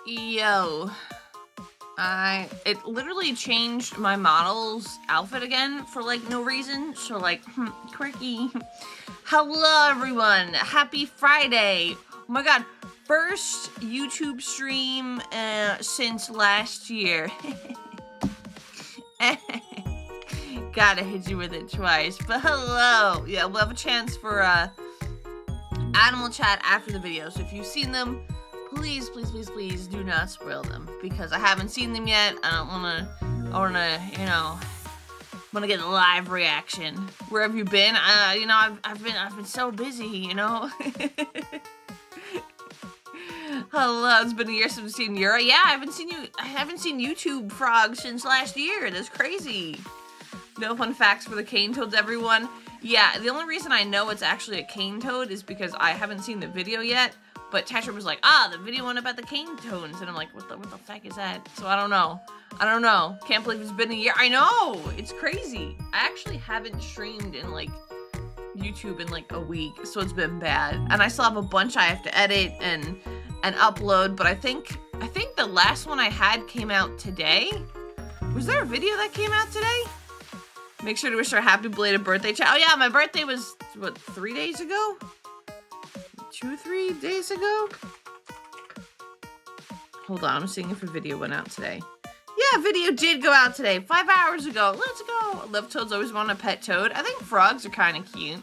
Yo, it literally changed my model's outfit again for like no reason. So like, quirky. Hello everyone, happy Friday. Oh my god, first YouTube stream since last year. Gotta hit you with it twice, but hello. Yeah, we'll have a chance for animal chat after the video, so if you've seen them, please do not spoil them, because I haven't seen them yet. I wanna get a live reaction. Where have you been? I've been so busy, you know. Hello, it's been a year since I've seen Yura. Yeah, I haven't seen YouTube Frog since last year. That's crazy. No fun facts for the cane toads, everyone. Yeah, the only reason I know it's actually a cane toad is because I haven't seen the video yet. But Tetra was like, the video one about the cane toads, and I'm like, what the fuck is that? So I don't know. Can't believe it's been a year. I know, it's crazy. I actually haven't streamed in like YouTube in like a week, so it's been bad. And I still have a bunch I have to edit and upload. But I think the last one I had came out today. Was there a video that came out today? Make sure to wish her a happy belated birthday, chat. Oh yeah, my birthday was what, 3 days ago? 2-3 days ago? Hold on, I'm seeing if a video went out today. Yeah, video did go out today, 5 hours ago. Let's go. I love toads, always want a pet toad. I think frogs are kind of cute.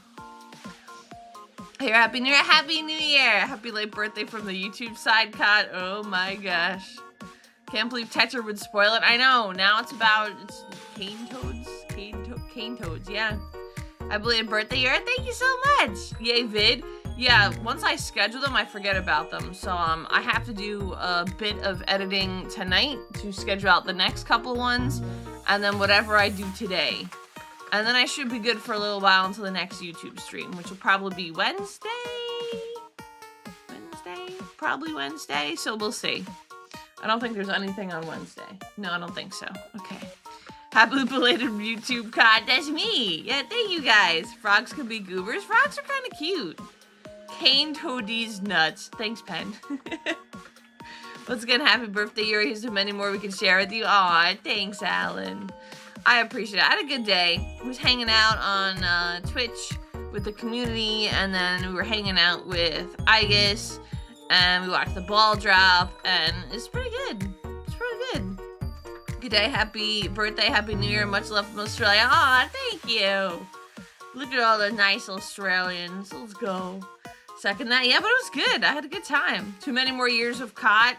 Here, Happy New Year, Happy New Year. Happy late birthday from the YouTube side, Cod. Oh my gosh. Can't believe Tetra would spoil it. I know, now it's cane toads. Cane toads, yeah. I belated birthday year. Thank you so much. Yay, vid. Yeah, once I schedule them, I forget about them. So I have to do a bit of editing tonight to schedule out the next couple ones, and then whatever I do today. And then I should be good for a little while until the next YouTube stream, which will probably be Wednesday? Probably Wednesday, so we'll see. I don't think there's anything on Wednesday. No, I don't think so. Okay. Happy belated YouTube COD. That's me. Yeah, thank you guys. Frogs could be goobers. Frogs are kind of cute. Cane toadies nuts. Thanks, Pen. Once again, happy birthday, Yuri. Here's so many more we can share with you. Aw, thanks, Alan. I appreciate it. I had a good day. I was hanging out on Twitch with the community, and then we were hanging out with Igus, and we watched the ball drop, and it's pretty good. It's pretty good. Good day, happy birthday, happy New Year, much love from Australia. Aw, thank you. Look at all the nice Australians. Let's go. Second that. Yeah, but it was good. I had a good time. Too many more years of COT.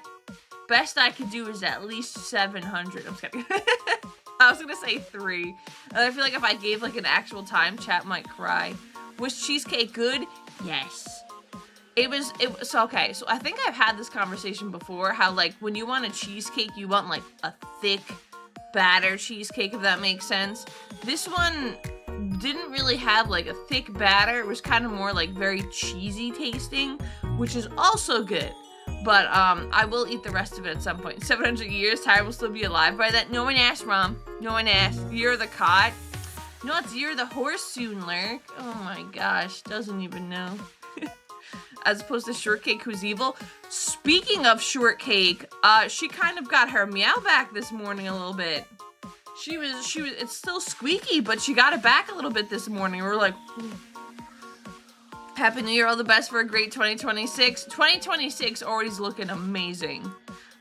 Best I could do is at least 700. I'm just kidding. I was gonna say 3. And I feel like if I gave like an actual time, chat might cry. Was cheesecake good? Yes. It was okay. So I think I've had this conversation before, how like when you want a cheesecake, you want like a thick batter cheesecake, if that makes sense. This one didn't really have like a thick batter. It was kind of more like very cheesy tasting, which is also good. But I will eat the rest of it at some point. 700 years, Tyra will still be alive by that. No one asked, Mom. No one asked. You're the cot. No, it's you're the horse soon, Lurk. Oh my gosh, doesn't even know. As opposed to Shortcake, who's evil. Speaking of Shortcake, she kind of got her meow back this morning a little bit. She was, it's still squeaky, but she got it back a little bit this morning. We were like, ooh. Happy New Year, all the best for a great 2026. 2026 already's looking amazing.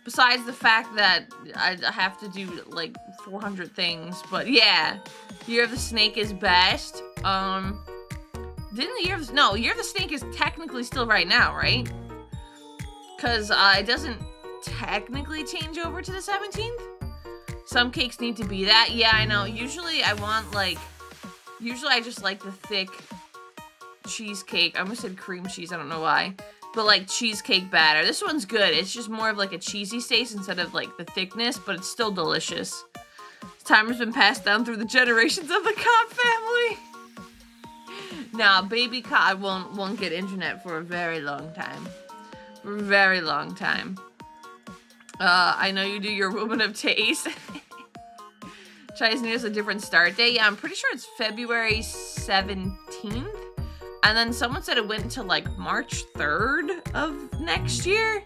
Besides the fact that I have to do like 400 things, but yeah. Year of the Snake is best. Year of the Snake is technically still right now, right? Because it doesn't technically change over to the 17th. Some cakes need to be that. Yeah, I know. Usually I just like the thick cheesecake. I almost said cream cheese, I don't know why. But like cheesecake batter. This one's good. It's just more of like a cheesy taste instead of like the thickness, but it's still delicious. This timer's been passed down through the generations of the Cobb family. Nah, baby Cod won't get internet for a very long time. For a very long time. I know you do your woman of taste. Chinese New Year's a different start date. Yeah, I'm pretty sure it's February 17th. And then someone said it went to like March 3rd of next year.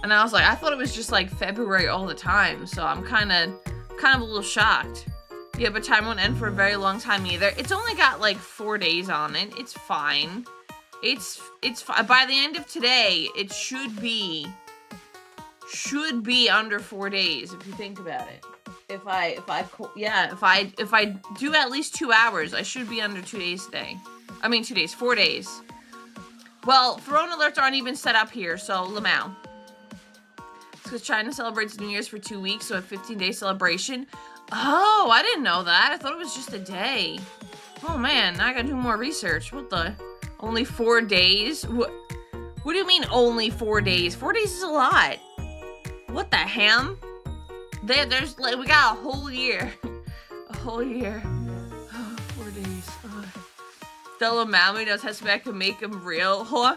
And I was like, I thought it was just like February all the time. So I'm kind of a little shocked. Yeah, but time won't end for a very long time either. It's only got like 4 days on it. It's fine. It's fine. By the end of today, it should be under 4 days if you think about it. If I do at least 2 hours, I should be under 2 days today. I mean 2 days, 4 days. Well, throne alerts aren't even set up here, so Lamau. It's because China celebrates New Year's for 2 weeks, so a 15-day celebration. Oh, I didn't know that. I thought it was just a day. Oh man, now I gotta do more research. What the? Only 4 days? What do you mean only 4 days? 4 days is a lot. What the ham? There's like, we got a whole year. A whole year. Oh, 4 days. Oh. Stella Malmy knows how I can make him real. Huh?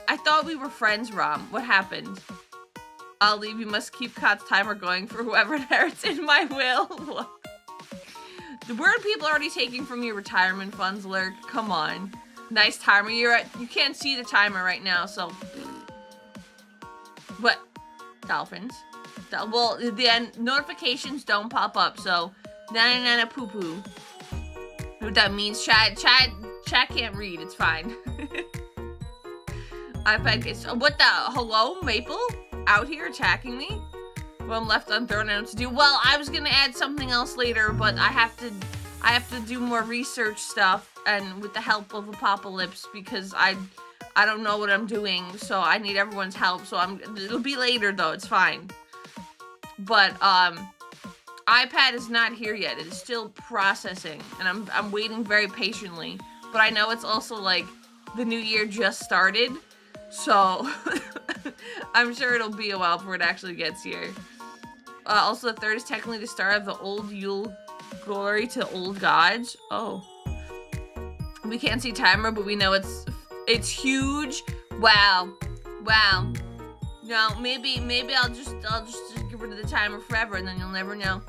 I thought we were friends, Rom. What happened? I'll leave. You must keep Kot's timer going for whoever inherits in my will. The word people are already taking from your retirement funds, Lurk. Come on. Nice timer. You can't see the timer right now, so. What? Dolphins. Well, the notifications don't pop up, so. Na poo poo. What that means? Chat can't read. It's fine. iPad gets. What the? Hello, Maple? Out here attacking me? Well, I'm left unthrown. I don't know what to do. Well, I was gonna add something else later, but I have to do more research stuff, and with the help of Apocalypse, because I don't know what I'm doing, so I need everyone's help. So it'll be later though. It's fine. But iPad is not here yet. It is still processing, and I'm waiting very patiently. But I know it's also like the new year just started, so I'm sure it'll be a while before it actually gets here. Also, the 3rd is technically the start of the old Yule glory to old gods. Oh, we can't see timer, but we know it's huge. Wow. No, maybe I'll just get rid of the timer forever, and then you'll never know.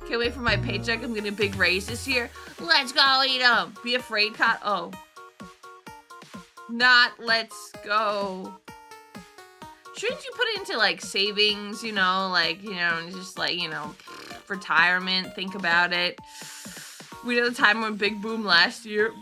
Can't wait for my paycheck. I'm getting a big raise this year. Let's go eat 'em. Be afraid, Kot. Oh. Not let's go. Shouldn't you put it into like savings, just like, retirement, think about it. We know the time when Big Boom last year.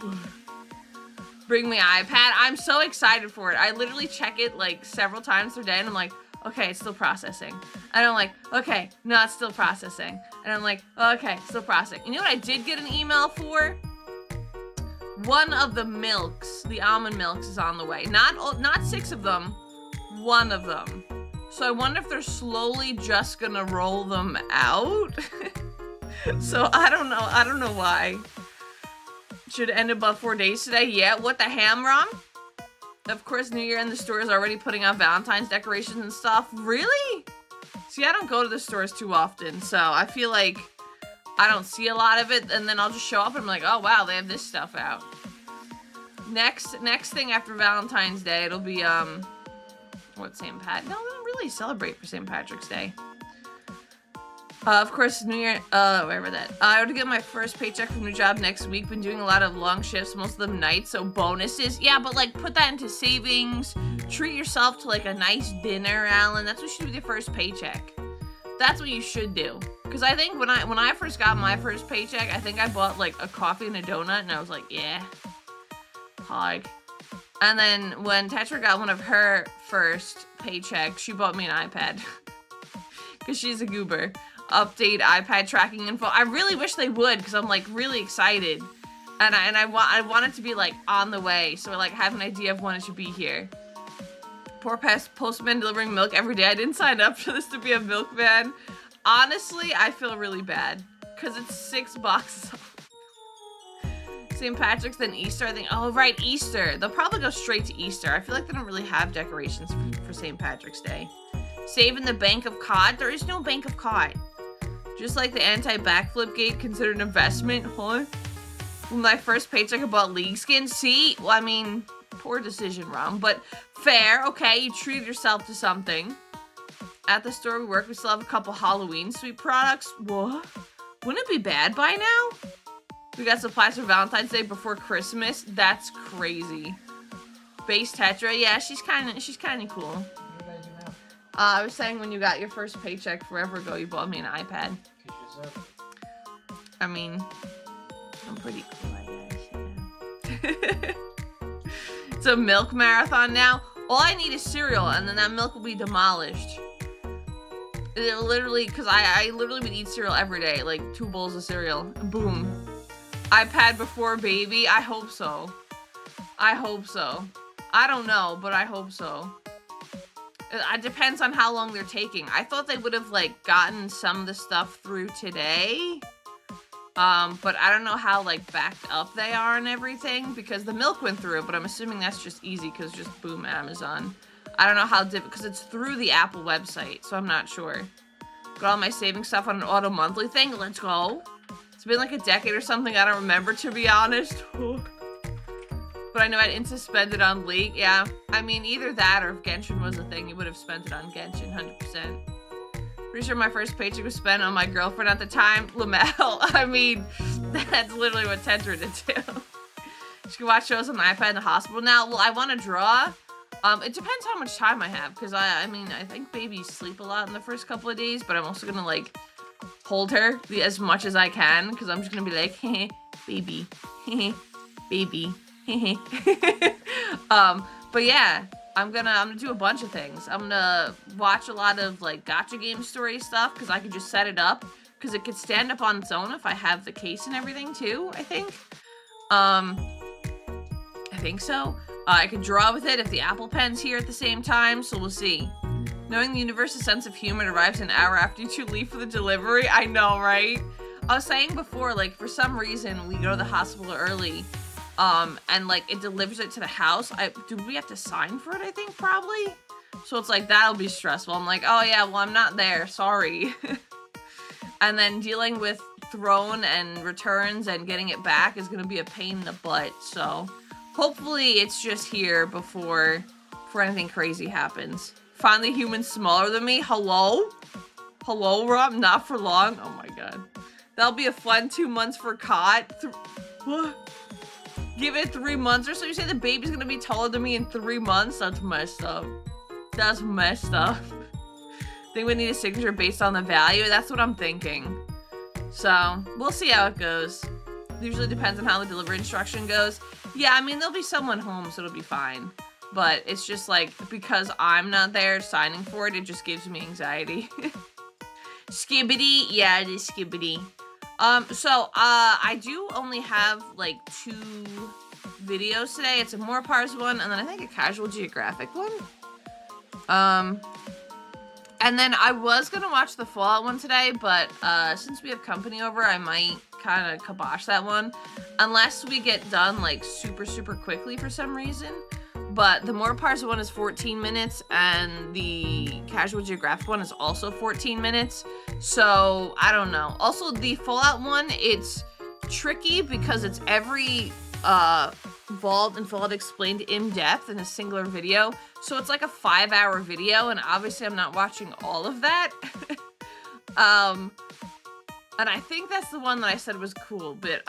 Bring me iPad. I'm so excited for it. I literally check it like several times per day, and I'm like, okay, it's still processing. And I'm like, okay, no, it's still processing. And I'm like, okay, still processing. You know what I did get an email for? One of the milks, the almond milks, is on the way. Not 6 of them, 1 of them. So I wonder if they're slowly just gonna roll them out. So I don't know why. Should end above 4 days today. Yeah, what the ham, Rom? Of course, New Year in the store is already putting out Valentine's decorations and stuff. Really? See, I don't go to the stores too often, so I feel like I don't see a lot of it, and then I'll just show up and I'm like, oh wow, they have this stuff out. Next thing after Valentine's Day, it'll be, what, St. Pat? No, we don't really celebrate for St. Patrick's Day. Of course, New Year, wherever that. I have to get my first paycheck from new job next week. Been doing a lot of long shifts, most of them nights, so bonuses. Yeah, but like put that into savings. Treat yourself to like a nice dinner, Alan. That's what should be the first paycheck. That's what you should do. Because I think when I first got my first paycheck, I think I bought like a coffee and a donut, and I was like, yeah, hog. And then when Tetra got one of her first paychecks, she bought me an iPad. Because she's a goober. Update iPad tracking info. I really wish they would, because I'm like really excited, and I want it to be like on the way, so I like have an idea of when it should be here. Poor postman delivering milk every day. I didn't sign up for this to be a milkman. Honestly, I feel really bad because it's $6. St. Patrick's, then Easter. I think. Oh right, Easter. They'll probably go straight to Easter. I feel like they don't really have decorations for St. Patrick's Day. Save in the bank of cod. There is no bank of cod. Just like the anti-backflip gate considered an investment, huh? When my first paycheck, I bought league skins. See? Well, I mean, poor decision, Rom, but fair. Okay, you treated yourself to something. At the store we work, we still have a couple Halloween sweet products. What? Wouldn't it be bad by now? We got supplies for Valentine's Day before Christmas. That's crazy. Base Tetra, yeah, she's kind of cool. What are you gonna do now? I was saying when you got your first paycheck forever ago, you bought me an iPad. You deserve it. I mean, I'm pretty cool, I guess. Yeah. It's a milk marathon now. All I need is cereal, and then that milk will be demolished. It literally, because I literally would eat cereal every day, like 2 bowls of cereal. Boom. iPad before baby? I hope so. I hope so. I don't know, but I hope so. It depends on how long they're taking. I thought they would have, like, gotten some of the stuff through today. But I don't know how, like, backed up they are and everything, because the milk went through, but I'm assuming that's just easy, because just boom, Amazon. I don't know how because it's through the Apple website, so I'm not sure. Got all my saving stuff on an auto monthly thing. Let's go. It's been like a decade or something. I don't remember, to be honest. But I know I didn't spend it on League. Yeah, I mean, either that or if Genshin was a thing, you would have spent it on Genshin, 100%. Pretty sure my first paycheck was spent on my girlfriend at the time, Lamel. I mean, that's literally what Tetra did too. She can watch shows on the iPad in the hospital now. Well, I want to draw. It depends how much time I have, because I mean, I think babies sleep a lot in the first couple of days, but I'm also gonna, like, hold her as much as I can, because I'm just gonna be like, heh, baby, heh, baby, heh. But yeah, I'm gonna do a bunch of things. I'm gonna watch a lot of, like, gacha game story stuff, because I can just set it up, because it could stand up on its own if I have the case and everything too, I think. I think so. I could draw with it if the Apple Pen's here at the same time, so we'll see. Knowing the universe's sense of humor arrives an hour after you two leave for the delivery. I know, right? I was saying before, like, for some reason, we go to the hospital early, and, like, it delivers it to the house. Do we have to sign for it, I think, probably? So it's like, that'll be stressful. I'm like, oh yeah, well, I'm not there, sorry. And then dealing with thrown and returns and getting it back is gonna be a pain in the butt, so... Hopefully it's just here before anything crazy happens. Find the human smaller than me? Hello? Hello, Rob? Not for long? Oh my god. That'll be a fun 2 months for cot. Give it 3 months or so. You say the baby's gonna be taller than me in 3 months? That's messed up. That's messed up. Think we need a signature based on the value? That's what I'm thinking. So, we'll see how it goes. Usually depends on how the delivery instruction goes. Yeah, I mean, there'll be someone home, so it'll be fine. But it's just like, because I'm not there signing for it, it just gives me anxiety. Skibbity, yeah, it is skibbity. I do only have, like, 2 videos today. It's a moreparz one, and then I think a casual geographic one. And then I was gonna watch the Fallout one today, but, since we have company over, I might kind of kibosh that one. Unless we get done, like, super, super quickly for some reason. But the moreparz one is 14 minutes, and the casual geographic one is also 14 minutes. So, I don't know. Also, the Fallout one, it's tricky because it's every, Vault and Fallout explained in depth in a singular video. So it's like a 5-hour video, and obviously I'm not watching all of that. And I think that's the one that I said was cool, but,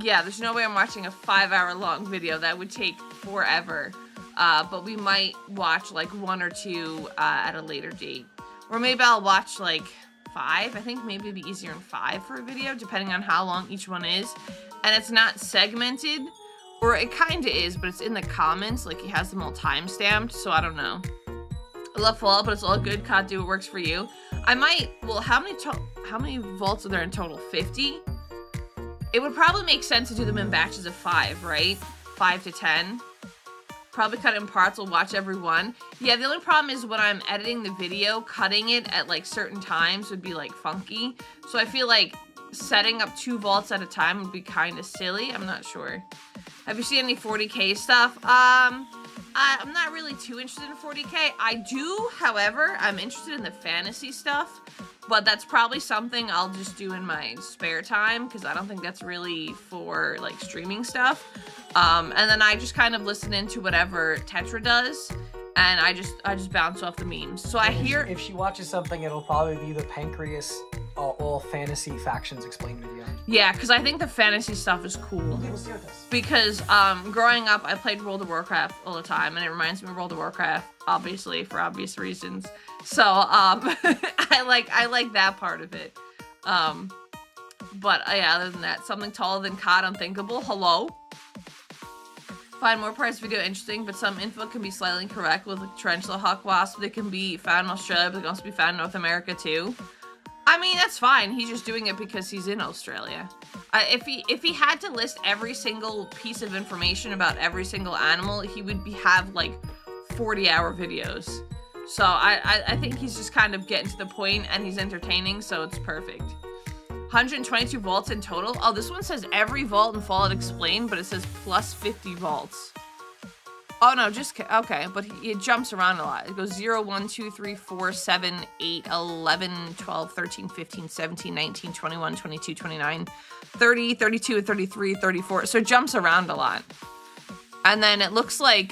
yeah, there's no way I'm watching a 5-hour long video. That would take forever. But we might watch, like, 1 or 2, at a later date. Or maybe I'll watch, like, 5. I think maybe it'd be easier in 5 for a video, depending on how long each one is. And it's not segmented, or it kinda is, but it's in the comments, like, he has them all time-stamped, so I don't know. I love Fallout, but it's all good. COD, do what works for you. I might, well, how many vaults are there in total? 50? It would probably make sense to do them in batches of 5, right? 5 to 10. Probably cut it in parts, we'll watch every one. Yeah, the only problem is when I'm editing the video, cutting it at, like, certain times would be, like, funky. So I feel like setting up 2 vaults at a time would be kind of silly. I'm not sure. Have you seen any 40K stuff? I'm not really too interested in 40K. I do, however, I'm interested in the fantasy stuff, but that's probably something I'll just do in my spare time, because I don't think that's really for, like, streaming stuff. And then I just kind of listen into whatever Tetra does, and I just bounce off the memes. So I hear... If she watches something, it'll probably be the pancreas all fantasy factions explained video. Yeah, because I think the fantasy stuff is cool. Okay, we'll see what this. Because growing up, I played World of Warcraft all the time, and it reminds me of World of Warcraft, obviously, for obvious reasons. So I like that part of it. But yeah, other than that, something taller than COD unthinkable. Hello. Find moreparz video interesting, but some info can be slightly incorrect with tarantula hawk wasp. They can be found in Australia, but they can also be found in North America too. I mean, that's fine. He's just doing it because he's in Australia. If he had to list every single piece of information about every single animal, he would have like 40-hour videos. So I think he's just kind of getting to the point, and he's entertaining, so it's perfect. 122 vaults in total. Oh, this one says every vault in Fallout explained, but it says plus 50 vaults. Oh no, just okay, but it jumps around a lot. It goes 0, 1, 2, 3, 4, 7, 8, 11, 12, 13, 15, 17, 19, 21, 22, 29, 30, 32, 33, 34. So it jumps around a lot. And then it looks like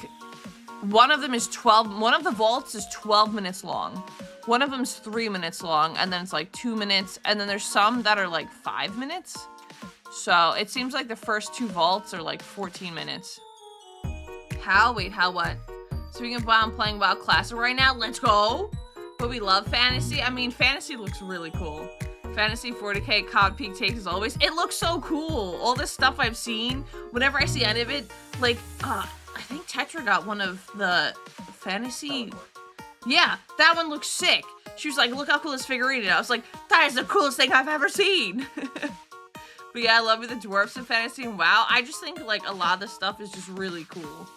one of them is 12. One of the vaults is 12 minutes long. One of them's 3 minutes long, and then it's like 2 minutes, and then there's some that are like 5 minutes. So it seems like the first 2 vaults are like 14 minutes. How? Wait, how what? Speaking of WoW, I'm playing WoW Classic right now. Let's go! But we love fantasy. I mean, fantasy looks really cool. Fantasy 40k COD peak takes as always. It looks so cool. All this stuff I've seen, whenever I see any of it, like, I think Tetra got one of the fantasy... Yeah, that one looks sick. She was like, look how cool this figurine is. I was like, that is the coolest thing I've ever seen. But yeah, I love the dwarfs in fantasy and WoW. I just think like a lot of the stuff is just really cool.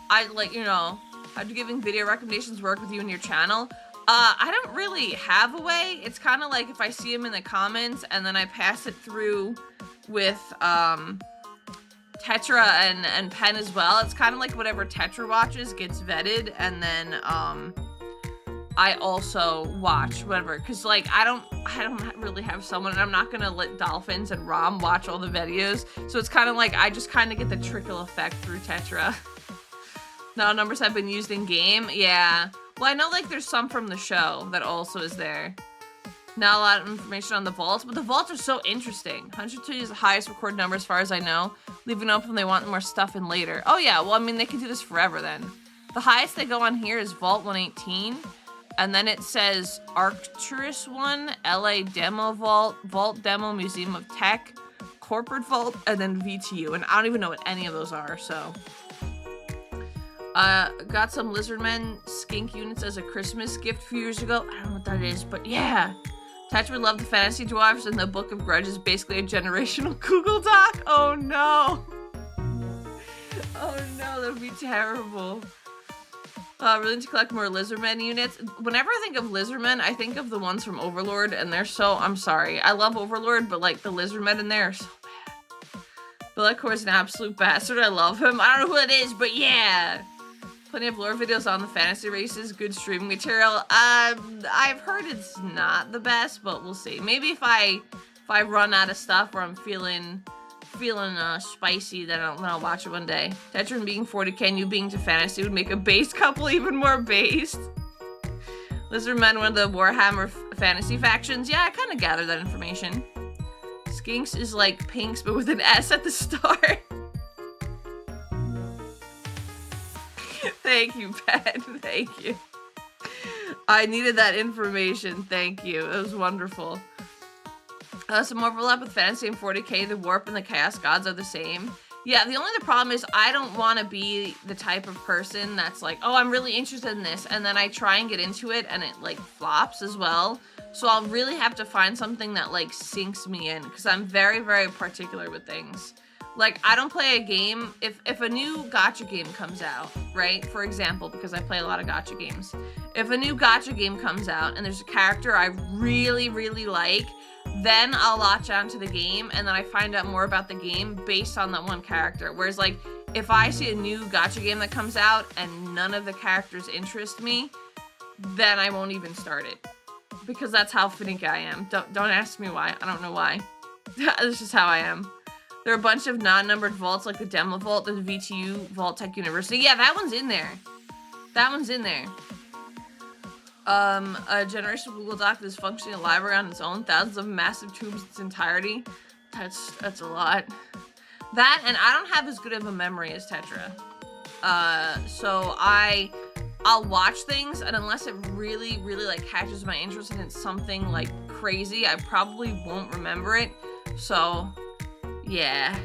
I like, you know, how do giving video recommendations work with you and your channel? I don't really have a way. It's kind of like if I see them in the comments and then I pass it through with Tetra and Pen as well. It's kind of like whatever Tetra watches gets vetted, and then I also watch whatever, because like I don't really have someone, and I'm not gonna let Dolphins and Rom watch all the videos, so it's kind of like I just kind of get the trickle effect through Tetra. No, numbers have been used in game. Yeah, well, I know like there's some from the show that also is there. Not a lot of information on the vaults, but the vaults are so interesting. 102 is the highest recorded number as far as I know, leaving open when they want more stuff in later. Oh yeah, well I mean they can do this forever then. The highest they go on here is Vault 118, and then it says Arcturus 1, LA Demo Vault, Vault Demo Museum of Tech, Corporate Vault, and then VTU, and I don't even know what any of those are, so. Got some Lizardmen skink units as a Christmas gift a few years ago. I don't know what that is, but yeah. Tetra would love the fantasy dwarfs, and the Book of Grudges is basically a generational Google Doc. Oh no. Oh no, that would be terrible. Really need to collect more Lizardmen units. Whenever I think of Lizardmen, I think of the ones from Overlord, and they're so, I'm sorry. I love Overlord, but like the Lizardmen in there are so bad. Bellicor is an absolute bastard. I love him. I don't know who it is, but yeah. Plenty of lore videos on the fantasy races, good streaming material. I've heard it's not the best, but we'll see. Maybe if I run out of stuff or I'm feeling spicy, then I'll watch it one day. Tetran being 40k and you being to fantasy would make a base couple even more based. Lizardmen, one of the Warhammer fantasy factions. Yeah, I kind of gathered that information. Skinks is like Pinks, but with an S at the start. Thank you, Ben. Thank you. I needed that information. Thank you. It was wonderful. Some overlap with fantasy and 40k. The warp and the chaos gods are the same. Yeah, the only problem is I don't want to be the type of person that's like, oh, I'm really interested in this, and then I try and get into it and it like flops as well. So I'll really have to find something that like sinks me in, because I'm very, very particular with things. Like, I don't play a game, if a new gacha game comes out, right? For example, because I play a lot of gacha games. If a new gacha game comes out and there's a character I really, really like, then I'll latch onto the game and then I find out more about the game based on that one character. Whereas, like, if I see a new gacha game that comes out and none of the characters interest me, then I won't even start it. Because that's how finicky I am. Don't ask me why. I don't know why. That's just how I am. There are a bunch of non-numbered vaults, like the Demo Vault, the VTU Vault Tech University. Yeah, that one's in there. That one's in there. A generation of Google Doc that is functioning a library on its own, thousands of massive tubes in its entirety. That's a lot. That, and I don't have as good of a memory as Tetra. So I'll watch things, and unless it really, really like catches my interest and it's something like crazy, I probably won't remember it. So, yeah.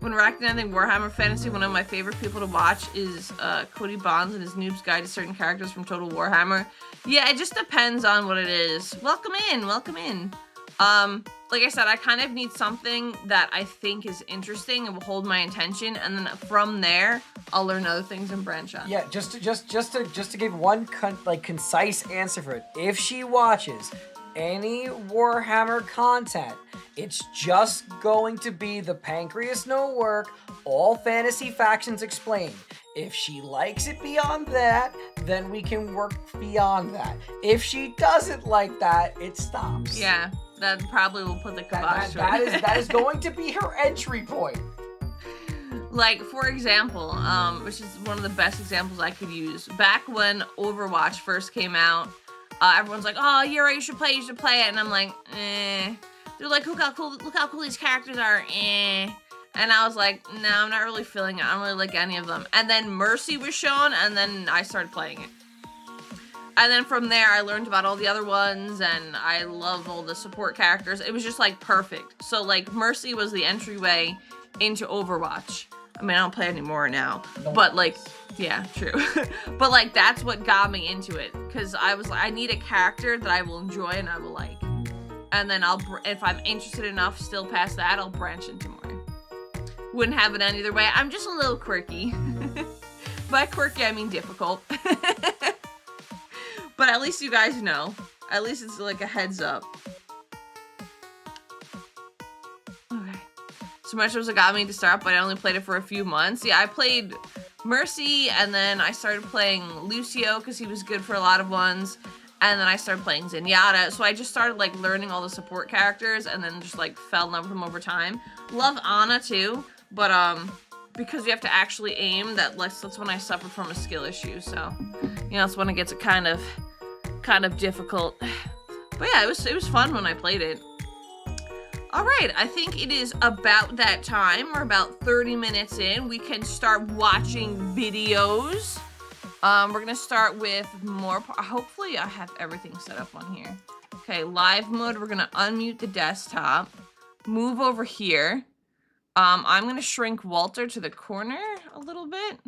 When racking anything Warhammer Fantasy, one of my favorite people to watch is Cody Bonds and his Noob's Guide to Certain Characters from Total Warhammer. Yeah, it just depends on what it is. Welcome in, welcome in. Like I said, I kind of need something that I think is interesting and will hold my attention, and then from there, I'll learn other things and branch out. Yeah, just to give one concise answer for it. If she watches any Warhammer content, it's just going to be the Pancreas No Work, all fantasy factions explained. If she likes it beyond that, then we can work beyond that. If she doesn't like that, it stops. Yeah, that probably will put the kibosh to it. That is going to be her entry point. Like, for example, which is one of the best examples I could use. Back when Overwatch first came out, everyone's like, "Oh, Yura, you should play it," and I'm like, eh. They're like, look how cool these characters are, eh. And I was like, no, I'm not really feeling it. I don't really like any of them. And then Mercy was shown, and then I started playing it. And then from there, I learned about all the other ones, and I love all the support characters. It was just, like, perfect. So, like, Mercy was the entryway into Overwatch. I mean, I don't play anymore now. But, like, yeah, true. But, like, that's what got me into it. Because I was like, I need a character that I will enjoy and I will like. And then if I'm interested enough still past that, I'll branch into more. Wouldn't have it any other way. I'm just a little quirky. By quirky, I mean difficult. But at least you guys know. At least it's like a heads up. Okay. So much was it got me to start, but I only played it for a few months. Yeah, I played Mercy, and then I started playing Lucio because he was good for a lot of ones. And then I started playing Zenyatta, so I just started, like, learning all the support characters, and then just, like, fell in love with them over time. Love Ana, too, but, because you have to actually aim, that's when I suffered from a skill issue, so, you know, that's when it gets kind of difficult. But yeah, it was fun when I played it. Alright, I think it is about that time. We're about 30 minutes in. We can start watching videos. We're gonna start with more. Hopefully I have everything set up on here. Okay, live mode, we're gonna unmute the desktop. Move over here. I'm gonna shrink Walter to the corner a little bit.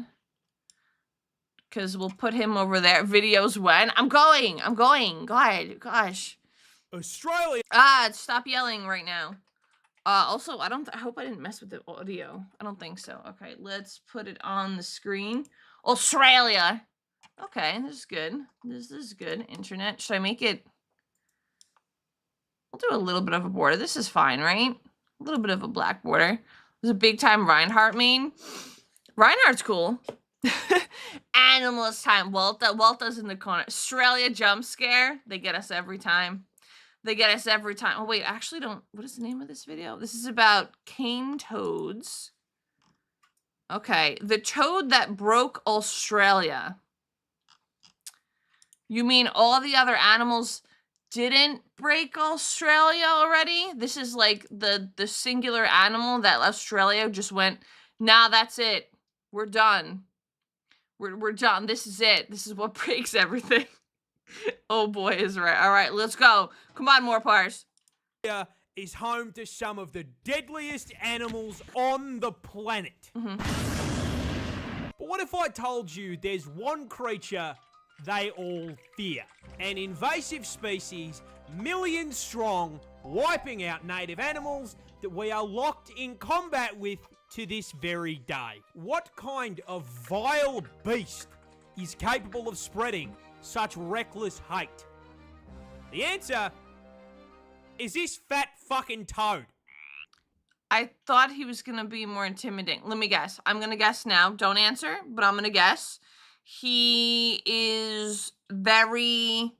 Because we'll put him over there. Videos when? I'm going. God, gosh. Australia. Stop yelling right now. Also, I hope I didn't mess with the audio. I don't think so. Okay, let's put it on the screen. Australia. Okay, this is good. This is good. Internet. Should I make it? I'll do a little bit of a border. This is fine, right? A little bit of a black border. There's a big time Reinhardt main. Reinhardt's cool. Animals time. Walter's in the corner. Australia jump scare. They get us every time. Oh, wait, I actually don't. What is the name of this video? This is about cane toads. Okay, the toad that broke Australia. You mean all the other animals didn't break Australia already? This is like the singular animal that Australia just went, nah, that's it. We're done. We're done. This is it. This is what breaks everything. Oh boy, is right. All right, let's go. Come on, moreparz. Is home to some of the deadliest animals on the planet. Mm-hmm. But what if I told you there's one creature they all fear? An invasive species, millions strong, wiping out native animals that we are locked in combat with to this very day. What kind of vile beast is capable of spreading such reckless hate? The answer is this fat fucking toad. I thought he was gonna be more intimidating. Let me guess. I'm gonna guess now. Don't answer, but I'm gonna guess. He is very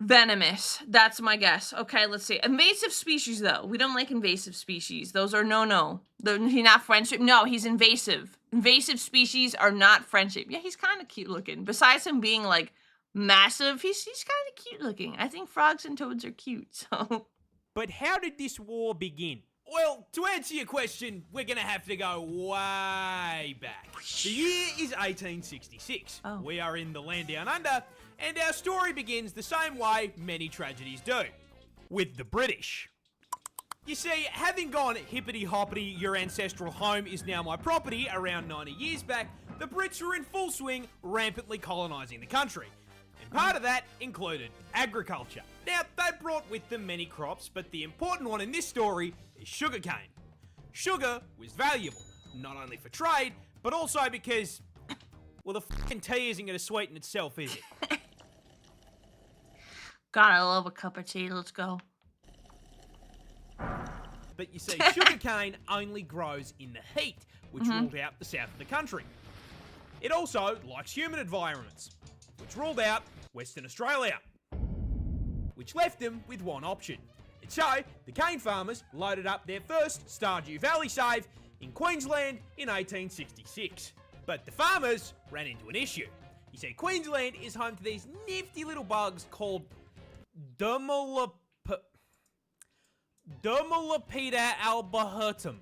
venomous. That's my guess. Okay, let's see. Invasive species, though. We don't like invasive species. Those are no-no. He's not friendship. No, he's invasive. invasive species are not friendship. Yeah, he's kind of cute looking. Besides him being like massive, he's kind of cute looking. I think frogs and toads are cute. So, But how did this war begin? Well, to answer your question, we're going to have to go way back. The year is 1866. Oh. We are in the land down under, and our story begins the same way many tragedies do, with the British. You see, having gone hippity-hoppity, your ancestral home is now my property around 90 years back, the Brits were in full swing, rampantly colonising the country. And part of that included agriculture. Now, they brought with them many crops, but the important one in this story is sugarcane. Sugar was valuable, not only for trade, but also because, well, the fucking tea isn't going to sweeten itself, is it? God, I love a cup of tea. Let's go. But you see, sugarcane only grows in the heat, which ruled out the south of the country. It also likes humid environments, which ruled out Western Australia, which left them with one option. And so, the cane farmers loaded up their first Stardew Valley save in Queensland in 1866. But the farmers ran into an issue. You see, Queensland is home to these nifty little bugs called Dermalopida albahertum.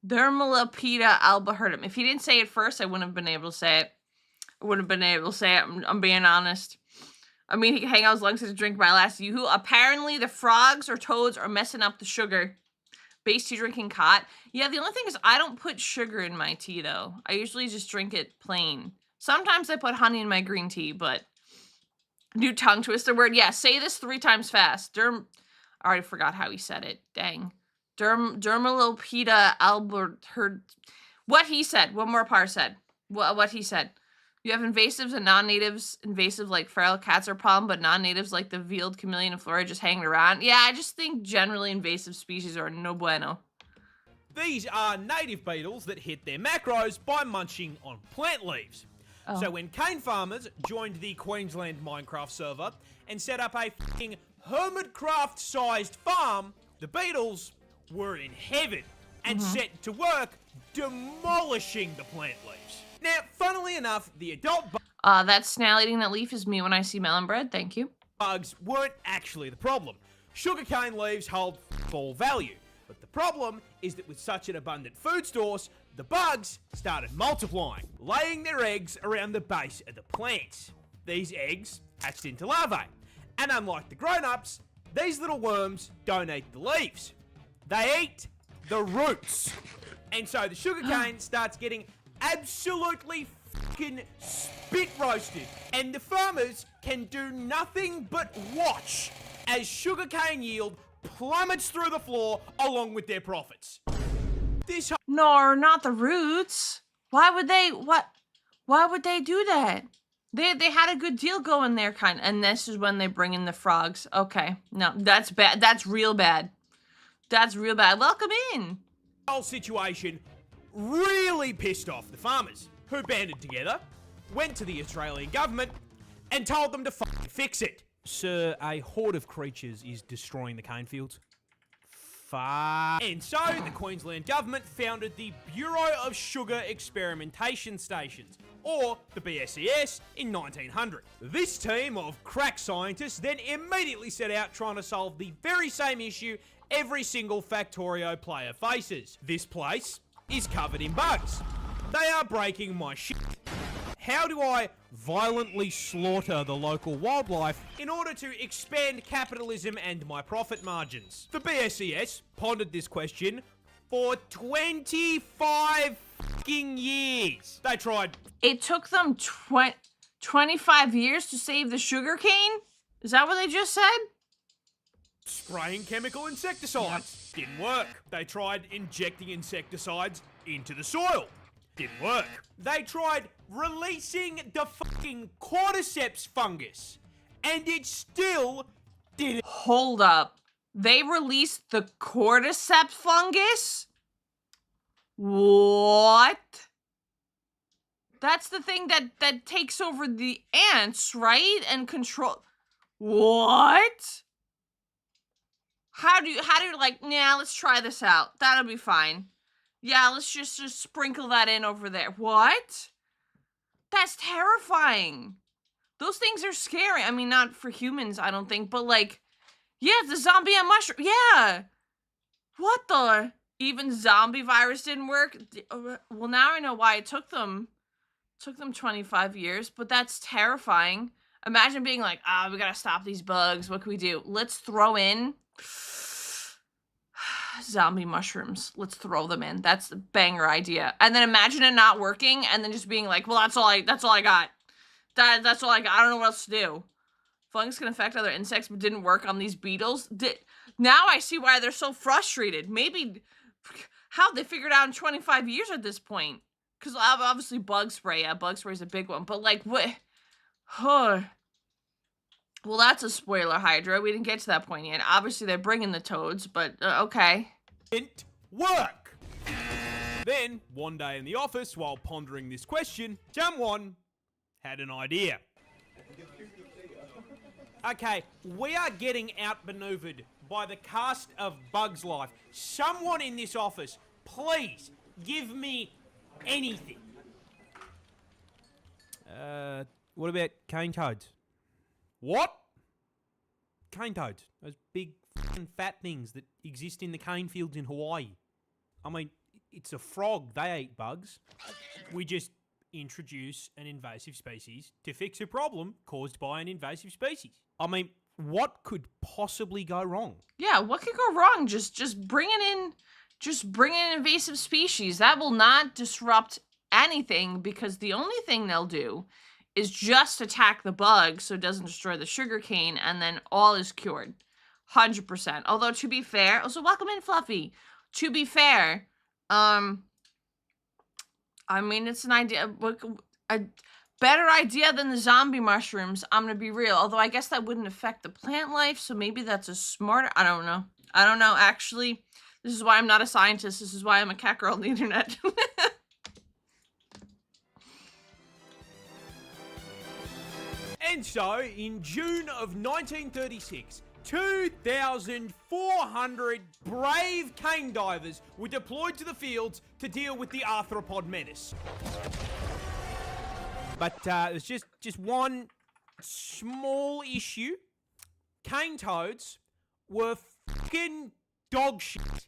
Dermalopida albahertum. If he didn't say it first, I wouldn't have been able to say it. I'm being honest. I mean, he can hang out as long as he drink my last yoo-hoo. Apparently, the frogs or toads are messing up the sugar. Base tea drinking cot. Yeah, the only thing is I don't put sugar in my tea, though. I usually just drink it plain. Sometimes I put honey in my green tea, but... New tongue twister word. Yeah, say this 3 times fast. I already forgot how he said it. Dang. Dermalopida albahertum. What he said. What moreparz said. What he said. You have invasives and non-natives. Invasive like feral cats are a problem, but non-natives like the veiled chameleon and flora just hanging around. Yeah, I just think generally invasive species are no bueno. These are native beetles that hit their macros by munching on plant leaves. Oh. So when cane farmers joined the Queensland Minecraft server and set up a f***ing Hermitcraft-sized farm, the beetles were in heaven and set to work demolishing the plant leaves. Now, funnily enough, the adult That snail eating that leaf is me when I see melon bread. Thank you. bugs weren't actually the problem. Sugarcane leaves hold all value. But the problem is that with such an abundant food source, the bugs started multiplying, laying their eggs around the base of the plants. These eggs hatched into larvae. And unlike the grown-ups, these little worms don't eat the leaves. They eat the roots. And so the sugarcane starts getting absolutely fucking spit roasted. And the farmers can do nothing but watch as sugarcane yield plummets through the floor along with their profits. This No, not the roots. Why would they do that? They had a good deal going there, and this is when they bring in the frogs. Okay, no, that's bad. That's real bad. That's real bad. Welcome in. whole situation really pissed off the farmers, who banded together, went to the Australian government, and told them to fucking fix it. Sir, a horde of creatures is destroying the cane fields. And so, the Queensland government founded the Bureau of Sugar Experimentation Stations, or the BSES, in 1900. This team of crack scientists then immediately set out trying to solve the very same issue every single Factorio player faces. This place is covered in bugs. They are breaking my shit. How do I violently slaughter the local wildlife in order to expand capitalism and my profit margins? The BSES pondered this question for 25 fucking years. They tried. It took them 25 years to save the sugarcane? Is that what they just said? Spraying chemical insecticides. Didn't work. They tried injecting insecticides into the soil. Didn't work. They tried releasing the fucking cordyceps fungus, and it still didn't. Hold up. They released the cordyceps fungus? What? That's the thing that takes over the ants, right? And control. What? How do you like, nah, let's try this out. That'll be fine. Yeah, let's just sprinkle that in over there. What? That's terrifying. Those things are scary. I mean, not for humans, I don't think, but like, yeah, the zombie and mushroom. Yeah. What the? Even zombie virus didn't work? Well, now I know why it took them 25 years, but that's terrifying. Imagine being like, we gotta stop these bugs. What can we do? Let's throw in zombie mushrooms. Let's throw them in. That's the banger idea. And then imagine it not working and then just being like, well, that's all I got. That's all I got. I don't know what else to do. Fungus can affect other insects, but didn't work on these beetles. Now I see why they're so frustrated. Maybe how they figured out in 25 years at this point. Because obviously bug spray. Yeah, bug spray is a big one. But like, what? Huh. Well, that's a spoiler, Hydra. We didn't get to that point yet. Obviously, they're bringing the toads, but okay. Didn't work. Then, one day in the office, while pondering this question, someone had an idea. Okay, we are getting outmaneuvered by the cast of Bugs Life. Someone in this office, please give me anything. What about cane toads? What? Cane toads. Those big f***ing fat things that exist in the cane fields in Hawaii. I mean, it's a frog. They eat bugs. We just introduce an invasive species to fix a problem caused by an invasive species. I mean, what could possibly go wrong? Yeah, what could go wrong? Just bring in invasive species. That will not disrupt anything because the only thing they'll do is just attack the bug so it doesn't destroy the sugarcane, and then all is cured. 100%. Although, to be fair, also welcome in, Fluffy. To be fair, I mean, it's an idea, a better idea than the zombie mushrooms, I'm gonna be real. Although I guess that wouldn't affect the plant life, so maybe that's a smarter, I don't know. I don't know, actually. This is why I'm not a scientist. This is why I'm a cat girl on the internet. And so, in June of 1936, 2,400 brave cane divers were deployed to the fields to deal with the arthropod menace. But there's just one small issue. Cane toads were fucking dog shit.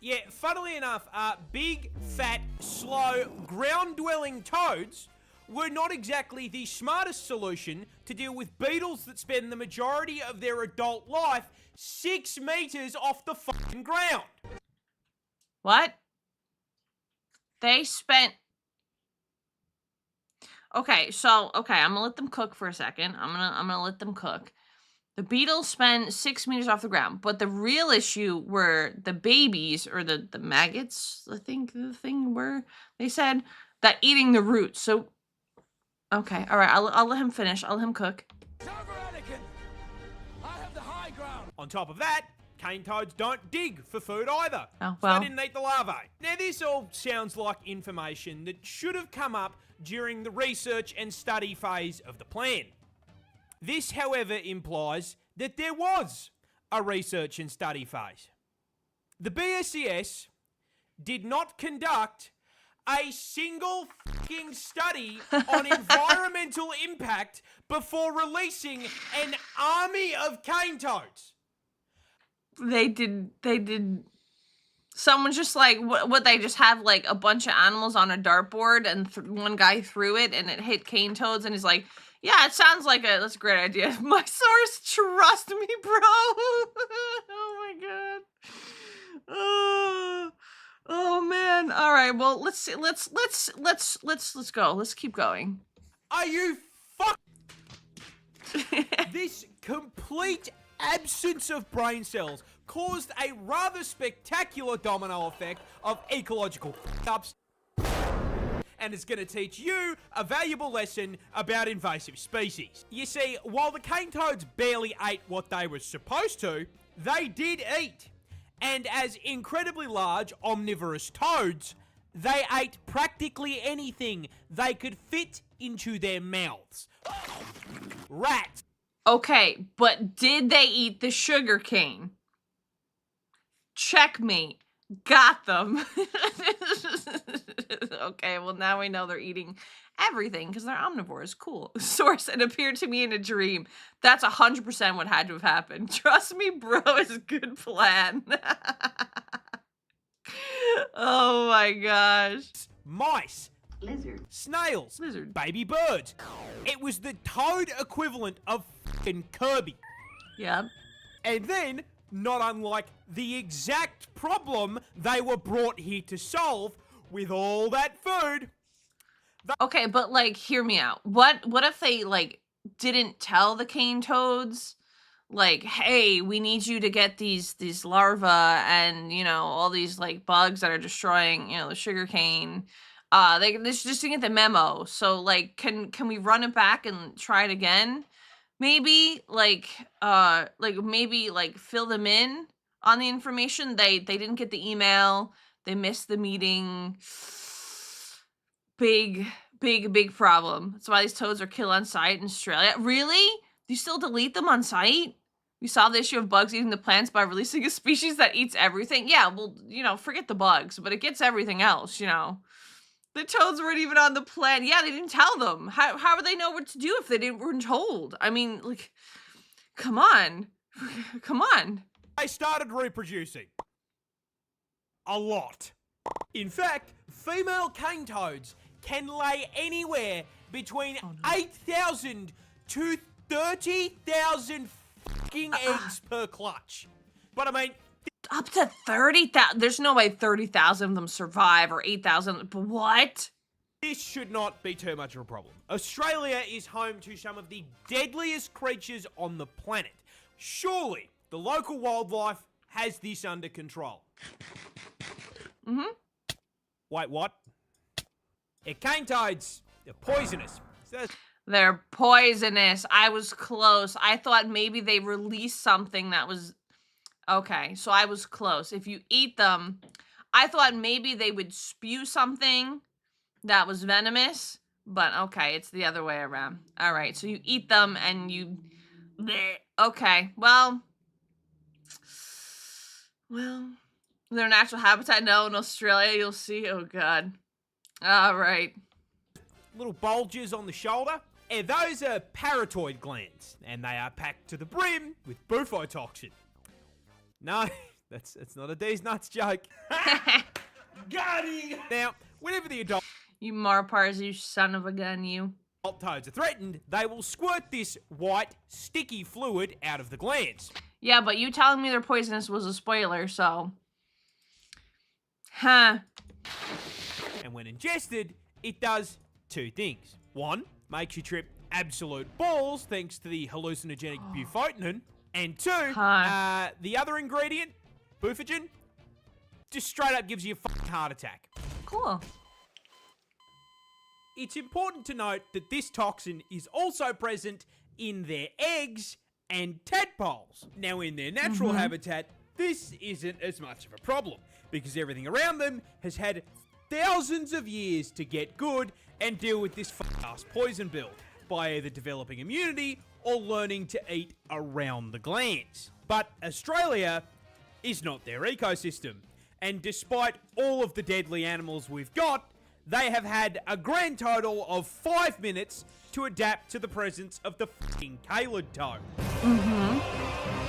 Yeah, funnily enough, big, fat, slow, ground-dwelling toads were not exactly the smartest solution to deal with beetles that spend the majority of their adult life 6 meters off the fucking ground. What? They spent... Okay, I'm gonna let them cook for a second. I'm gonna let them cook. The beetles spend 6 meters off the ground, but the real issue were the babies, or the maggots, I think the thing were, they said, that eating the roots. So, okay, all right, I'll let him finish. I'll let him cook. On top of that, cane toads don't dig for food either. Oh, So well. they didn't eat the larvae. Now, this all sounds like information that should have come up during the research and study phase of the plan. This, however, implies that there was a research and study phase. The BSCS did not conduct a single fucking study on environmental impact before releasing an army of cane toads. They did. Someone just like, what they just have like a bunch of animals on a dartboard and one guy threw it and it hit cane toads and he's like, yeah, it sounds like that's a great idea. My source, trust me, bro. Oh my god. Oh man. All right. Well, let's see. Let's go. Let's keep going. Are you fuck? This complete absence of brain cells caused a rather spectacular domino effect of ecological f***ups, and it's going to teach you a valuable lesson about invasive species. You see, while the cane toads barely ate what they were supposed to, they did eat. And as incredibly large omnivorous toads, they ate practically anything they could fit into their mouths. Rats. Okay, but did they eat the sugar cane? Checkmate. Got them. Okay, well now we know they're eating everything because they're omnivores. Cool. Source, it appeared to me in a dream. That's 100% what had to have happened. Trust me, bro, it's a good plan. Oh my gosh. Mice, Lizard. snails, Lizard. baby birds. It was the toad equivalent of fucking Kirby. Yep. And then, not unlike the exact problem they were brought here to solve, with all that food. Okay, but like, hear me out. What if they like didn't tell the cane toads, like, hey, we need you to get these larvae and all these like bugs that are destroying the sugar cane. They just didn't get the memo. So like, can we run it back and try it again? Maybe maybe fill them in on the information. They didn't get the email. They missed the meeting. Big problem. That's why these toads are killed on sight in Australia. Really? Do you still delete them on sight? We solved the issue of bugs eating the plants by releasing a species that eats everything. Yeah, well, forget the bugs, but it gets everything else, The toads weren't even on the plan. Yeah, they didn't tell them. How would they know what to do if they weren't told? I mean, like, come on. Come on. They started reproducing. A lot. In fact, female cane toads can lay anywhere between 8,000 to 30,000 fucking eggs per clutch. But I mean, Up to 30,000. There's no way 30,000 of them survive, or 8,000. But what? this should not be too much of a problem. Australia is home to some of the deadliest creatures on the planet. Surely the local wildlife has this under control. Mm-hmm. Wait, what? Cane toads, they're poisonous. They're poisonous. I was close. I thought maybe they released something that was... Okay, so I was close. If you eat them, I thought maybe they would spew something that was venomous, but okay, it's the other way around. All right, so you eat them and you... Bleh. Okay, well, their natural habitat, no, in Australia, you'll see. Oh, God. All right. Little bulges on the shoulder. And those are parotid glands, and they are packed to the brim with bufotoxin. No, that's not a D's nuts joke. Got him! Now, whenever the adult You moreparz, you son of a gun, you. toads are threatened, they will squirt this white, sticky fluid out of the glands. Yeah, but you telling me they're poisonous was a spoiler, so... Huh. And when ingested, it does two things. One, makes you trip absolute balls thanks to the hallucinogenic bufotenin. And two, Huh. the other ingredient, bufogen, just straight up gives you a fucking heart attack. Cool. It's important to note that this toxin is also present in their eggs and tadpoles. Now, in their natural habitat, this isn't as much of a problem because everything around them has had thousands of years to get good and deal with this fuck-ass poison build by either developing immunity or learning to eat around the glands. But Australia is not their ecosystem, and despite all of the deadly animals we've got, they have had a grand total of 5 minutes to adapt to the presence of the fucking Calid toad.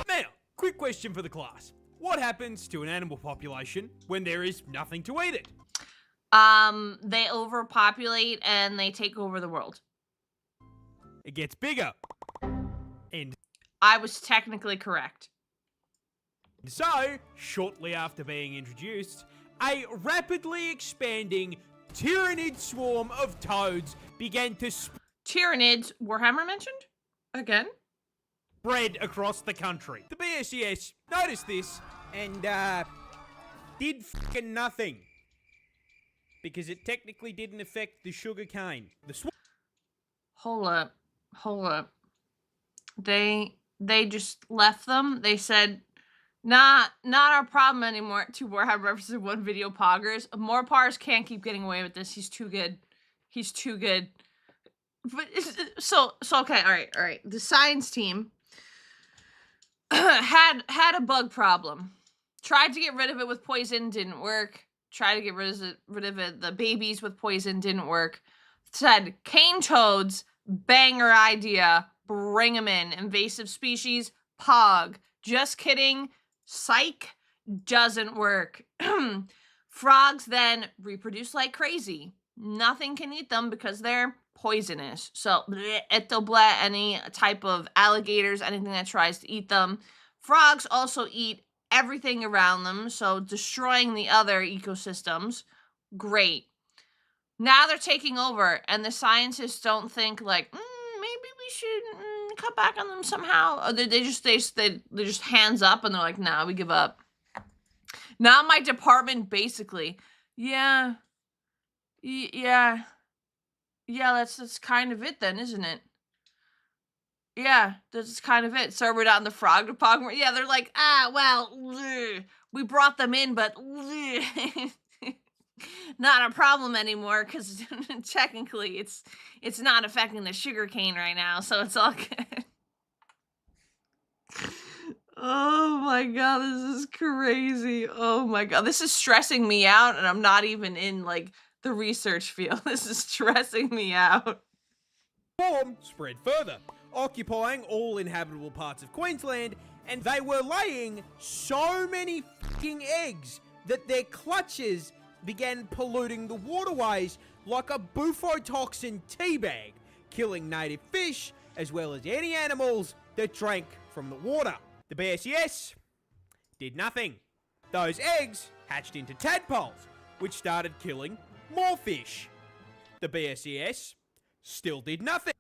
Now, quick question for the class. What happens to an animal population when there is nothing to eat it? They overpopulate and they take over the world. It gets bigger. And I was technically correct. so, shortly after being introduced, a rapidly expanding tyrannid swarm of toads began to Tyranids, Warhammer mentioned? Again? spread across the country. The BSES noticed this and, did fucking nothing. Because it technically didn't affect the sugar cane. The Hold up. They just left them. They said, not our problem anymore. 2 Warhammer references in 1 video, poggers. moreparz can't keep getting away with this. He's too good. He's too good. But so okay, all right. The science team had a bug problem. Tried to get rid of it with poison, didn't work. Tried to get rid of it, the babies with poison, didn't work. Said cane toads, banger idea, bring them in. Invasive species, pog. Just kidding, psych, doesn't work. Frogs then reproduce like crazy. Nothing can eat them because they're poisonous. So, it'll bleh, any type of alligators, anything that tries to eat them. Frogs also eat everything around them, so destroying the other ecosystems. Great. Now they're taking over, and the scientists don't think like, maybe we should cut back on them somehow. Or they just hands up, and they're like, nah, we give up. Now my department basically, yeah, that's kind of it then, isn't it? Yeah, that's kind of it. So we're not in the frog department. Yeah, they're like, we brought them in, but not a problem anymore because technically it's not affecting the sugarcane right now, so it's all good. Oh my god, this is crazy. Oh my god, this is stressing me out, and I'm not even in like the research field. This is stressing me out. Swarm spread further, occupying all inhabitable parts of Queensland, and they were laying so many fucking eggs that their clutches began polluting the waterways like a bufotoxin teabag, killing native fish as well as any animals that drank from the water. The BSES did nothing. Those eggs hatched into tadpoles, which started killing more fish. The BSES still did nothing.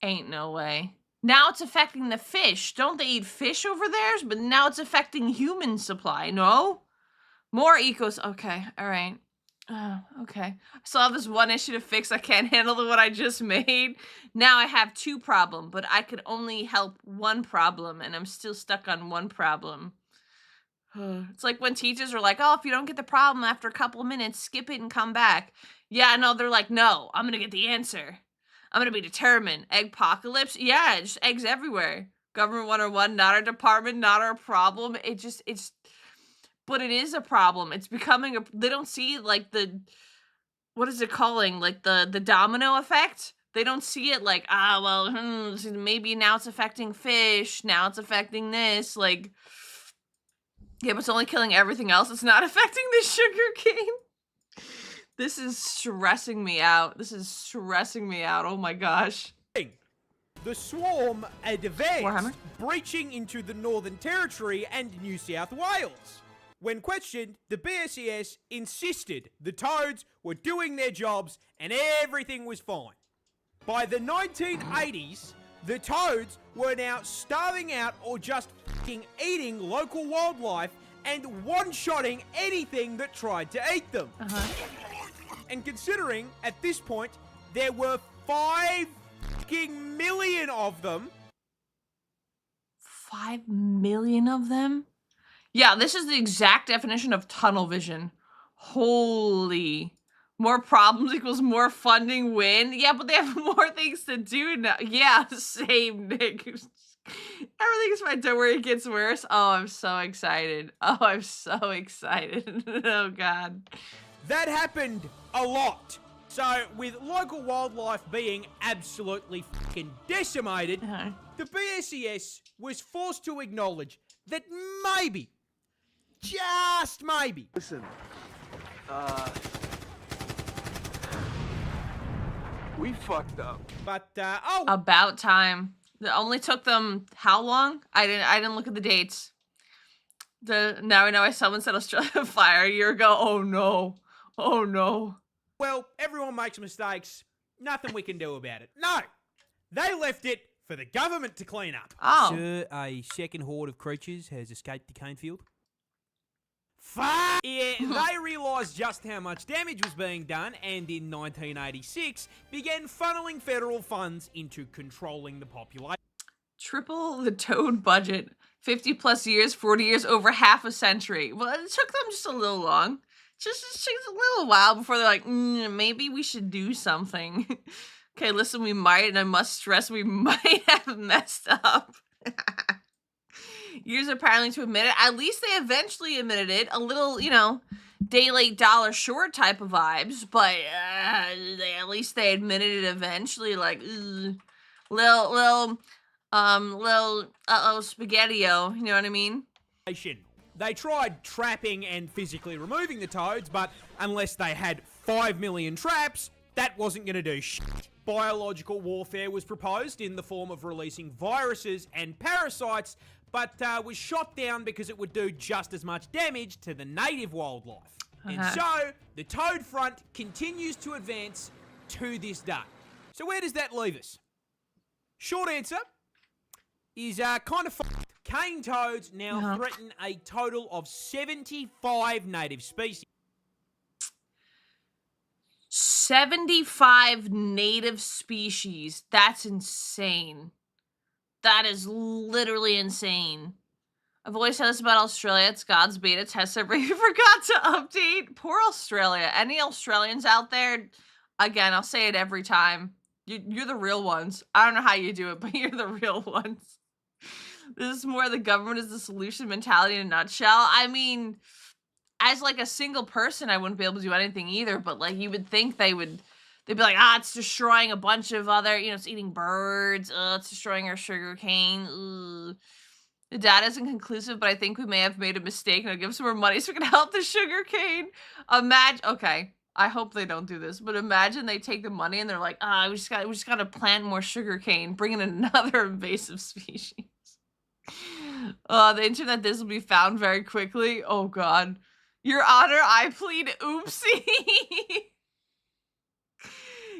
Ain't no way. Now it's affecting the fish. Don't they eat fish over there? But now it's affecting human supply. No? More ecos. Okay, all right. Okay. I still have this one issue to fix. I can't handle the one I just made. Now I have two problems, but I could only help one problem, and I'm still stuck on one problem. It's like when teachers are like, oh, if you don't get the problem after a couple of minutes, skip it and come back. Yeah, no, they're like, no, I'm gonna get the answer. I'm gonna be determined. Eggpocalypse? Yeah, just eggs everywhere. Government 101, not our department, not our problem. But it is a problem. It's becoming they don't see like what is it calling? Like the domino effect? They don't see it like, maybe now it's affecting fish. Now it's affecting this. Like, yeah, but it's only killing everything else. It's not affecting the sugarcane. This is stressing me out. Oh my gosh. The swarm advanced, breaching into the Northern Territory and New South Wales. When questioned, the BSES insisted the toads were doing their jobs and everything was fine. By the 1980s, the toads were now starving out or just fucking eating local wildlife and one-shotting anything that tried to eat them. And considering, at this point, there were 5 fucking million of them. 5 million of them? Yeah, this is the exact definition of tunnel vision. Holy. More problems equals more funding win. Yeah, but they have more things to do now. Yeah, same, Nick. Everything's fine. Don't worry, it gets worse. Oh, I'm so excited. Oh, God. That happened a lot. So, with local wildlife being absolutely fucking decimated, the BSES was forced to acknowledge that maybe, just maybe, Listen, we fucked up. But, About time. It only took them how long? I didn't look at the dates. Now I know someone said Australia fire a year ago. Oh no. Well, everyone makes mistakes. Nothing we can do about it. No! They left it for the government to clean up. Oh. Sir, a second horde of creatures has escaped the cane field. Fuck! Yeah, they realised just how much damage was being done, and in 1986 began funneling federal funds into controlling the population. Triple the toad budget. 50 plus years, 40 years, over half a century. Well, it took them just a little long. Just takes a little while before they're like, maybe we should do something. Okay, listen, we might, and I must stress, we might have messed up. years apparently to admit it. At least they eventually admitted it. A little, you know, day late, dollar short type of vibes, but at least they admitted it eventually. Like, little spaghetti-o, you know what I mean? They tried trapping and physically removing the toads, but unless they had 5 million traps, that wasn't going to do shit. Biological warfare was proposed in the form of releasing viruses and parasites, but was shot down because it would do just as much damage to the native wildlife. And so, the toad front continues to advance to this day. So where does that leave us? Short answer is kind of fucked. Cane toads now threaten a total of 75 native species. 75 native species. That's insane. That is literally insane. I've always said this about Australia. It's God's beta test server. You forgot to update. Poor Australia. Any Australians out there? Again, I'll say it every time. You're the real ones. I don't know how you do it, but you're the real ones. This is more the government is the solution mentality in a nutshell. I mean, as like a single person, I wouldn't be able to do anything either, but like you would think they'd be like, it's destroying a bunch of other, you know, it's eating birds, it's destroying our sugarcane. The data isn't conclusive, but I think we may have made a mistake and I'll give some more money so we can help the sugarcane. Okay, I hope they don't do this, but imagine they take the money and they're like, we just gotta plant more sugarcane, bring in another invasive species. The internet, this will be found very quickly. Oh God. Your Honor, I plead oopsie.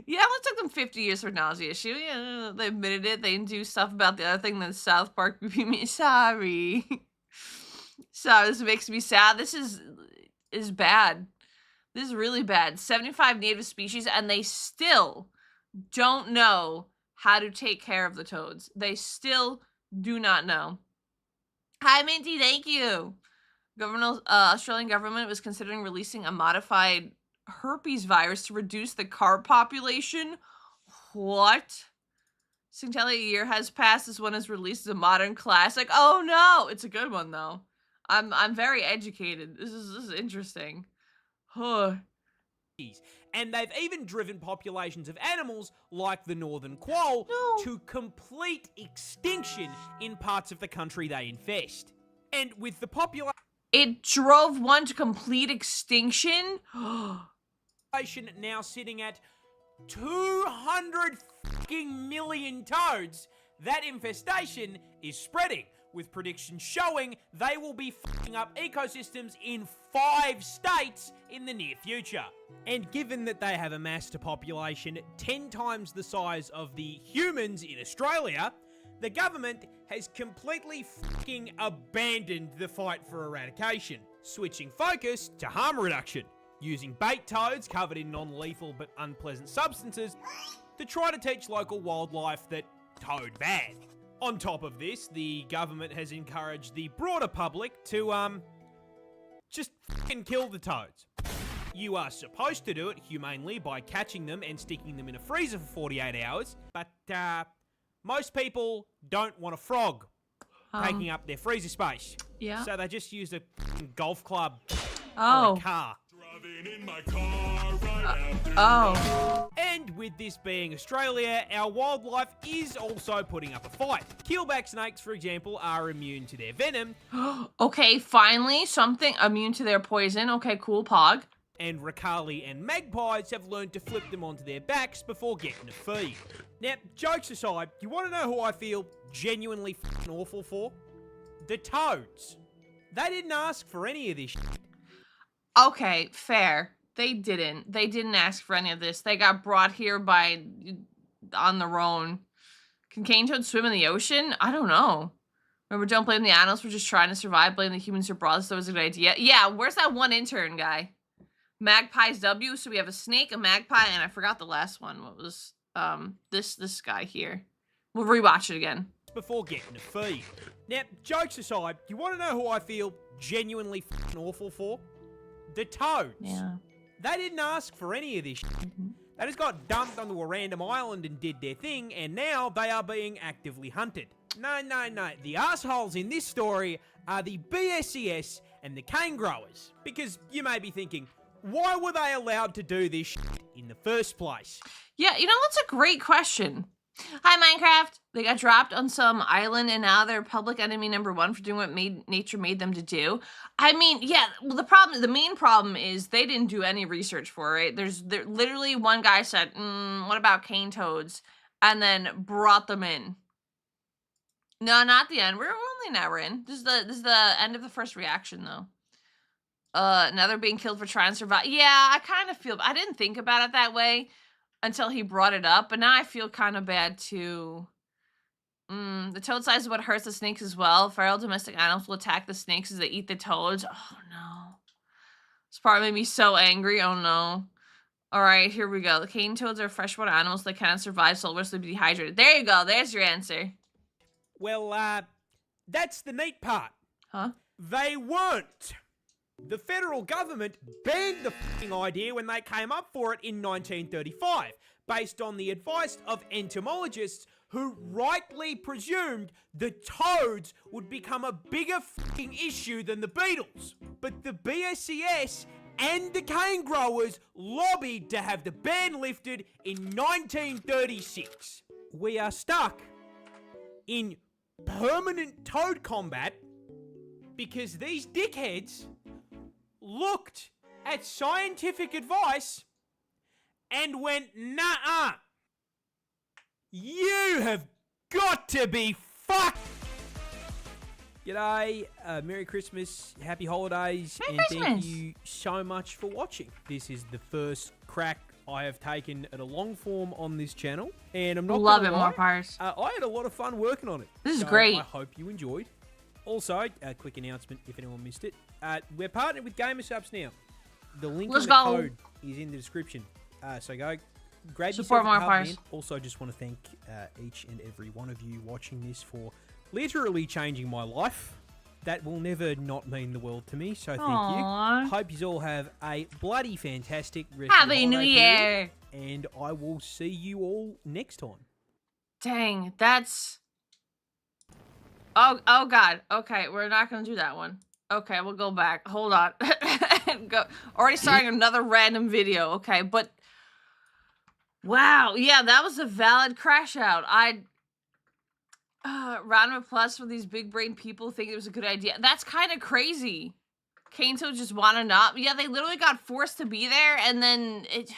Yeah, it took them 50 years for nausea issue. Yeah, they admitted it. They didn't do stuff about the other thing that South Park sorry. Sorry, this makes me sad. This is bad. This is really bad. 75 native species, and they still don't know how to take care of the toads. They still do not know. Hi, Minty, thank you. Australian government was considering releasing a modified herpes virus to reduce the carp population. What? Singtelli, a year has passed. This one is released as a modern classic. Oh no! It's a good one though. I'm very educated. This is interesting. Huh. And they've even driven populations of animals like the northern quoll to complete extinction in parts of the country they infest. And with the population... It drove one to complete extinction? Now sitting at 200 fucking million toads, that infestation is spreading, with predictions showing they will be fucking up ecosystems in 5 states in the near future. And given that they have amassed a population 10 times the size of the humans in Australia, the government has completely fucking abandoned the fight for eradication, switching focus to harm reduction, using bait toads covered in non-lethal but unpleasant substances to try to teach local wildlife that toad bad. On top of this, the government has encouraged the broader public to, just fucking kill the toads. You are supposed to do it humanely by catching them and sticking them in a freezer for 48 hours, but, most people don't want a frog taking up their freezer space. Yeah. So they just use a golf club or Oh. a car. Oh. And with this being Australia, our wildlife is also putting up a fight. Keelback snakes, for example, are immune to their venom. Okay, finally, something immune to their poison. Okay, cool, Pog. And Ricali and magpies have learned to flip them onto their backs before getting a feed. Now, jokes aside, you want to know who I feel genuinely fucking awful for? The toads. They didn't ask for any of this shit. Okay, fair. They didn't ask for any of this. They got brought here on their own. Can cane toads swim in the ocean? I don't know. Remember, don't blame the animals for just trying to survive. Blame the humans who brought us. That was a good idea. Yeah, where's that one intern guy? Magpie's W. So we have a snake, a magpie, and I forgot the last one. What was this guy here? We'll rewatch it again. Before getting a feed. Now, jokes aside, you want to know who I feel genuinely fucking awful for? The toads. Yeah. They didn't ask for any of this shit. They just got dumped onto a random island and did their thing, and now they are being actively hunted. No. The assholes in this story are the BSES and the cane growers. Because you may be thinking, why were they allowed to do this shit in the first place? Yeah, you know what's a great question? Hi, Minecraft. They got dropped on some island and now they're public enemy #1 for doing what nature made them to do. I mean, yeah, well, the main problem is they didn't do any research for it. There's literally one guy said, what about cane toads? And then brought them in. No, not the end. We're only an hour in. This is the end of the first reaction, though. Now they're being killed for trying to survive. Yeah, I kind of feel... I didn't think about it that way until he brought it up, but now I feel kind of bad, too. The toad size is what hurts the snakes as well. Feral domestic animals will attack the snakes as they eat the toads. Oh, no. This part made me so angry. Oh, no. All right, here we go. The cane toads are freshwater animals that cannot survive, so will be dehydrated. There you go. There's your answer. Well, that's the neat part. Huh? They weren't. The federal government banned the f***ing idea when they came up for it in 1935, based on the advice of entomologists who rightly presumed the toads would become a bigger f***ing issue than the beetles. But the BSES and the cane growers lobbied to have the ban lifted in 1936. We are stuck in permanent toad combat because these dickheads looked at scientific advice and went, nah-uh. You have got to be fucked. G'day, Merry Christmas, Happy Holidays, Merry and Christmas. thank you so much for watching. This is the first crack I have taken at a long form on this channel, and I'm not Love gonna it, lie, moreparz. I had a lot of fun working on it. This is So great. I hope you enjoyed. Also, a quick announcement if anyone missed it. We're partnered with Gamersubs now. The link Let's and the go. code is in the description. So go grab Support yourself a card, moreparz. man. Also, just want to thank each and every one of you watching this for literally changing my life. That will never not mean the world to me, so thank Aww. you. Hope you all have a bloody fantastic rest of Happy the New holiday Year. period, and I will see you all next time. Dang, that's... Oh God. Okay, we're not gonna do that one. Okay, we'll go back. Hold on. Go. Already starting another random video. Okay, but... Wow, yeah, that was a valid crash out. Round of applause for these big brain people who think it was a good idea. That's kind of crazy. Cane toads just want to not... Yeah, they literally got forced to be there, and then it...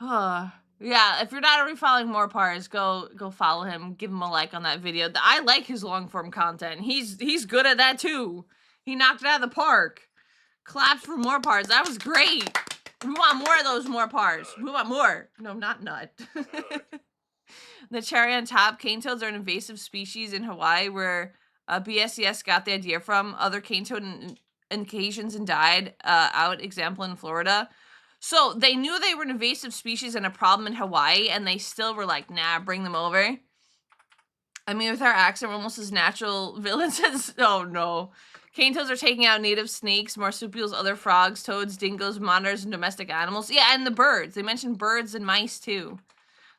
Yeah, if you're not already following moreparz, go follow him. Give him a like on that video. I like his long-form content. He's good at that, too. He knocked it out of the park. Claps for moreparz. That was great. We want more of those moreparz. We want more. No, not nut. The cherry on top, cane toads are an invasive species in Hawaii where BSES got the idea from. Other cane toad occasions and died out, example in Florida. So they knew they were an invasive species and a problem in Hawaii, and they still were like, nah, bring them over. I mean, with our accent, we're almost as natural villains as... Oh, no. Cane toads are taking out native snakes, marsupials, other frogs, toads, dingoes, monitors, and domestic animals. Yeah, and the birds. They mentioned birds and mice, too.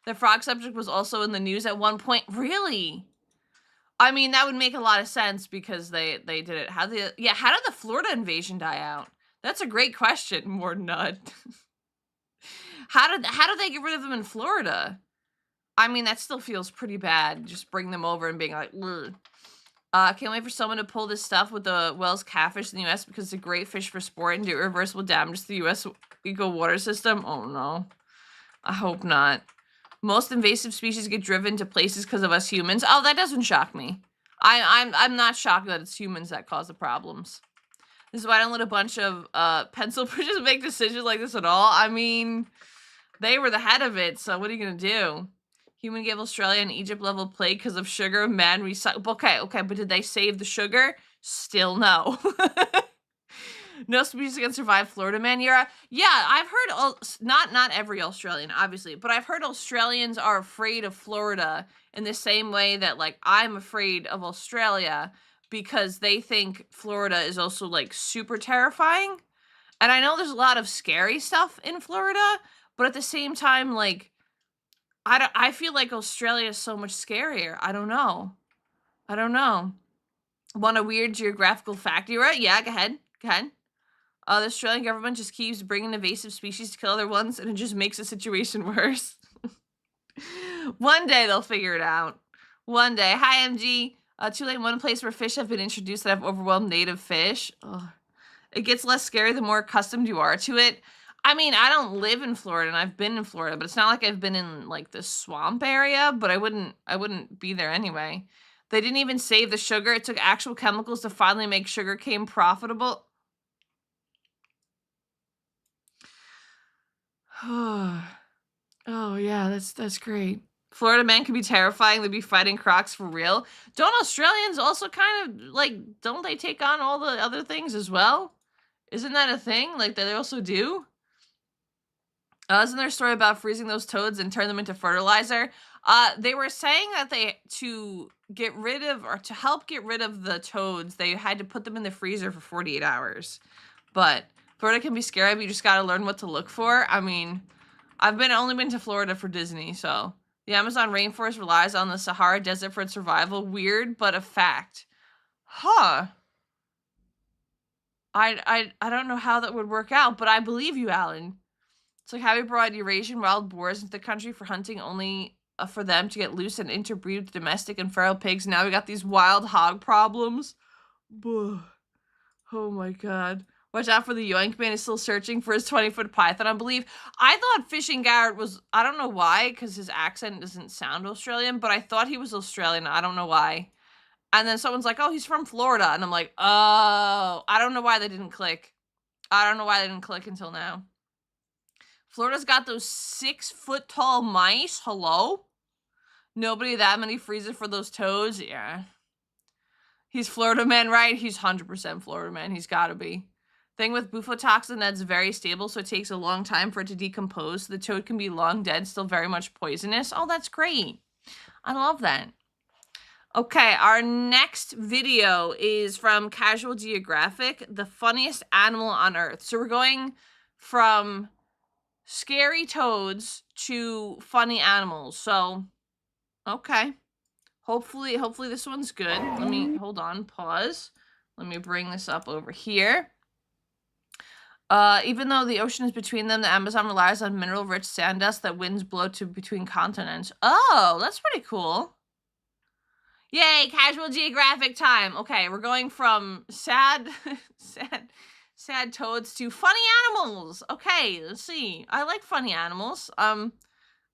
The frog subject was also in the news at one point. Really? I mean, that would make a lot of sense because they did it. How did the Florida invasion die out? That's a great question, more nut. How did they get rid of them in Florida? I mean, that still feels pretty bad. Just bring them over and being like, ugh. Can't wait for someone to pull this stuff with the Wells catfish in the U.S. because it's a great fish for sport and do irreversible damage to the U.S. eco water system. Oh, no. I hope not. Most invasive species get driven to places because of us humans. Oh, that doesn't shock me. I'm not shocked that it's humans that cause the problems. This is why I don't let a bunch of pencil pushers make decisions like this at all. I mean, they were the head of it, so what are you gonna do? Human gave Australia an Egypt level plague because of sugar. Man, okay, but did they save the sugar? Still no. No species can survive Florida man. Yeah, I've heard, not every Australian, obviously, but I've heard Australians are afraid of Florida in the same way that, like, I'm afraid of Australia because they think Florida is also, like, super terrifying. And I know there's a lot of scary stuff in Florida, but at the same time, like, I feel like Australia is so much scarier. I don't know. I don't know. Want a weird geographical fact? You're right. Yeah, go ahead. Go ahead. The Australian government just keeps bringing invasive species to kill other ones, and it just makes the situation worse. One day they'll figure it out. One day. Hi, MG. Tulane, one place where fish have been introduced that have overwhelmed native fish. Ugh. It gets less scary the more accustomed you are to it. I mean, I don't live in Florida, and I've been in Florida, but it's not like I've been in, like, the swamp area, but I wouldn't be there anyway. They didn't even save the sugar. It took actual chemicals to finally make sugarcane profitable. Oh, yeah, that's great. Florida man can be terrifying. They'd be fighting crocs for real. Don't Australians also kind of, like, don't they take on all the other things as well? Isn't that a thing? Like, that they also do? Isn't there a story about freezing those toads and turn them into fertilizer? They were saying that to get rid of, or to help get rid of the toads, they had to put them in the freezer for 48 hours. But Florida can be scary, but you just gotta learn what to look for. I mean, I've only been to Florida for Disney, so. The Amazon rainforest relies on the Sahara Desert for its survival. Weird, but a fact. Huh. I don't know how that would work out, but I believe you, Alan. It's like having brought Eurasian wild boars into the country for hunting only for them to get loose and interbreed with domestic and feral pigs. Now we got these wild hog problems. Oh my god. Watch out for the Yoink Man is still searching for his 20-foot python, I believe. I thought Fishing Garrett was, I don't know why, because his accent doesn't sound Australian, but I thought he was Australian. I don't know why. And then someone's like, oh, he's from Florida. And I'm like, oh, I don't know why they didn't click. I don't know why they didn't click until now. Florida's got those 6-foot tall mice. Hello? Nobody that many freezes for those toads? Yeah. He's Florida man, right? He's 100% Florida man. He's got to be. Thing with bufotoxin that's very stable, so it takes a long time for it to decompose. The toad can be long dead, still very much poisonous. Oh, that's great. I love that. Okay, our next video is from Casual Geographic, the funniest animal on Earth. So we're going from scary toads to funny animals. So, okay. Hopefully this one's good. Let me, hold on, pause. Let me bring this up over here. Even though the ocean is between them, the Amazon relies on mineral-rich sand dust that winds blow to between continents. Oh, that's pretty cool. Yay, Casual Geographic time. Okay, we're going from sad toads to funny animals. Okay, let's see. I like funny animals. I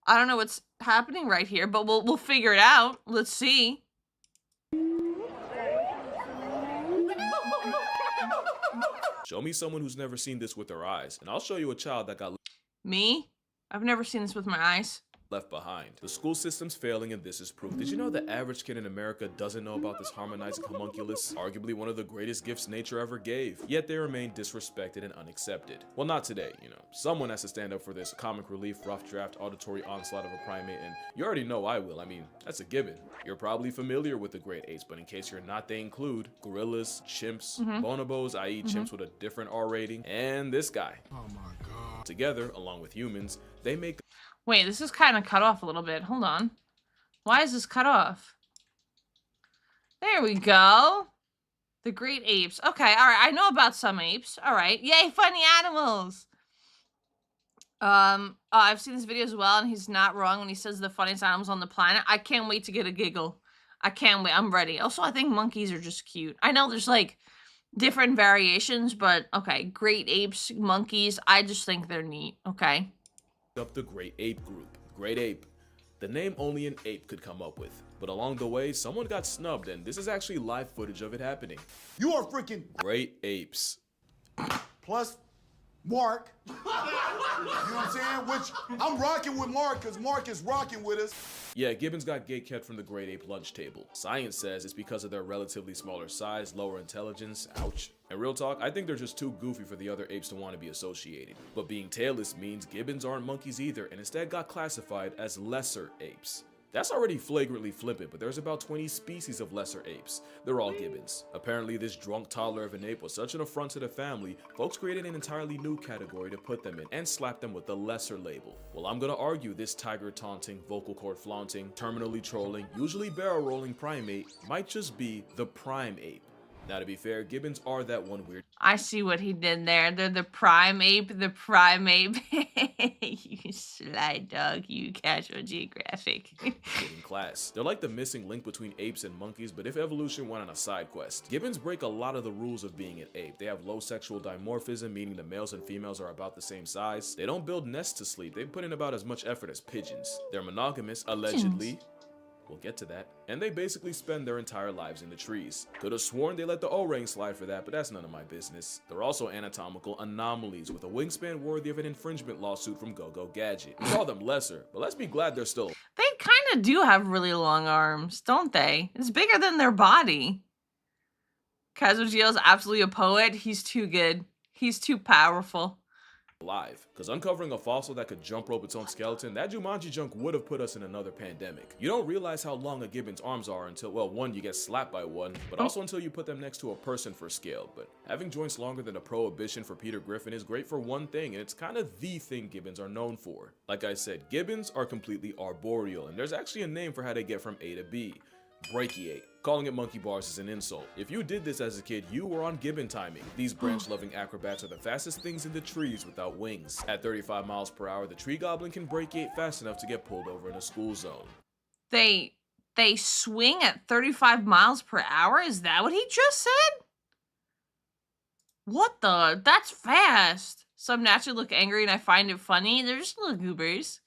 don't know what's happening right here, but we'll figure it out. Let's see. Show me someone who's never seen this with their eyes, and I'll show you a child that got Me? I've never seen this with my eyes. left behind. The school system's failing, and this is proof. Did you know the average kid in America doesn't know about this harmonizing homunculus? Arguably one of the greatest gifts nature ever gave. Yet they remain disrespected and unaccepted. Well, not today, you know. Someone has to stand up for this comic relief, rough draft, auditory onslaught of a primate, and you already know I will. I mean, that's a given. You're probably familiar with the great apes, but in case you're not, they include gorillas, chimps, bonobos, i.e. chimps with a different R rating, and this guy. Oh my god. Together, along with humans, they make... Wait, this is kind of cut off a little bit. Hold on. Why is this cut off? There we go. The great apes. Okay, all right. I know about some apes. All right. Yay, funny animals. I've seen this video as well, and he's not wrong when he says the funniest animals on the planet. I can't wait to get a giggle. I can't wait. I'm ready. Also, I think monkeys are just cute. I know there's, like, different variations, but, okay. Great apes, monkeys. I just think they're neat. Okay. up the Great Ape group. Great Ape. The name only an ape could come up with. But along the way, someone got snubbed, and this is actually live footage of it happening. You are freaking Great apes. plus Mark. You know what I'm saying? Which I'm rocking with Mark because Mark is rocking with us. Yeah, gibbons got gatekept from the great ape lunch table. Science says it's because of their relatively smaller size, lower intelligence. Ouch. And real talk, I think they're just too goofy for the other apes to want to be associated. But being tailless means gibbons aren't monkeys either, and instead got classified as lesser apes. That's already flagrantly flippant, but there's about 20 species of lesser apes. They're all gibbons. Apparently, this drunk toddler of an ape was such an affront to the family, folks created an entirely new category to put them in and slapped them with the lesser label. Well, I'm gonna argue this tiger taunting, vocal cord flaunting, terminally trolling, usually barrel rolling primate might just be the prime ape. Now, to be fair, gibbons are that one weird I see what he did there. They're the prime ape, the prime ape. You sly dog, you casual geographic. kid in class. They're like the missing link between apes and monkeys, but if evolution went on a side quest. Gibbons break a lot of the rules of being an ape. They have low sexual dimorphism, meaning the males and females are about the same size. They don't build nests to sleep. They put in about as much effort as pigeons. They're monogamous, allegedly. We'll get to that. And they basically spend their entire lives in the trees. Could have sworn they let the O-ring slide for that, but that's none of my business. They're also anatomical anomalies with a wingspan worthy of an infringement lawsuit from Go-Go Gadget. We call them lesser, but let's be glad they're still. They kind of do have really long arms, don't they? It's bigger than their body. Kazuchio is absolutely a poet. He's too good. He's too powerful. Alive, because uncovering a fossil that could jump rope its own skeleton, that Jumanji junk would have put us in another pandemic. You don't realize how long a gibbon's arms are until, well, one, you get slapped by one, but also until you put them next to a person for scale. But having joints longer than a prohibition for Peter Griffin is great for one thing, and it's kind of the thing gibbons are known for. Like I said, gibbons are completely arboreal, and there's actually a name for how they get from A to B. Brachiate. Calling it monkey bars is an insult. If you did this as a kid, you were on gibbon timing. These branch-loving acrobats are the fastest things in the trees without wings. At 35 miles per hour, the tree goblin can brachiate fast enough to get pulled over in a school zone. They swing at 35 miles per hour? Is that what he just said? What the? That's fast. Some naturally look angry and I find it funny. They're just little goobers.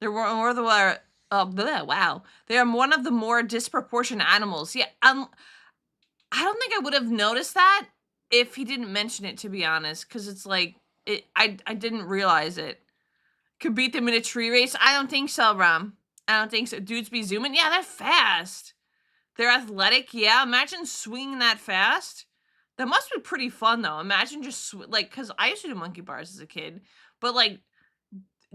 They're more the wow. They are one of the more disproportionate animals. Yeah, I don't think I would have noticed that if he didn't mention it, to be honest, because it's like, I didn't realize it. Could beat them in a tree race? I don't think so, Ram. I don't think so. Dudes be zooming? Yeah, they're fast. They're athletic. Yeah, imagine swinging that fast. That must be pretty fun, though. Imagine just, because I used to do monkey bars as a kid, but,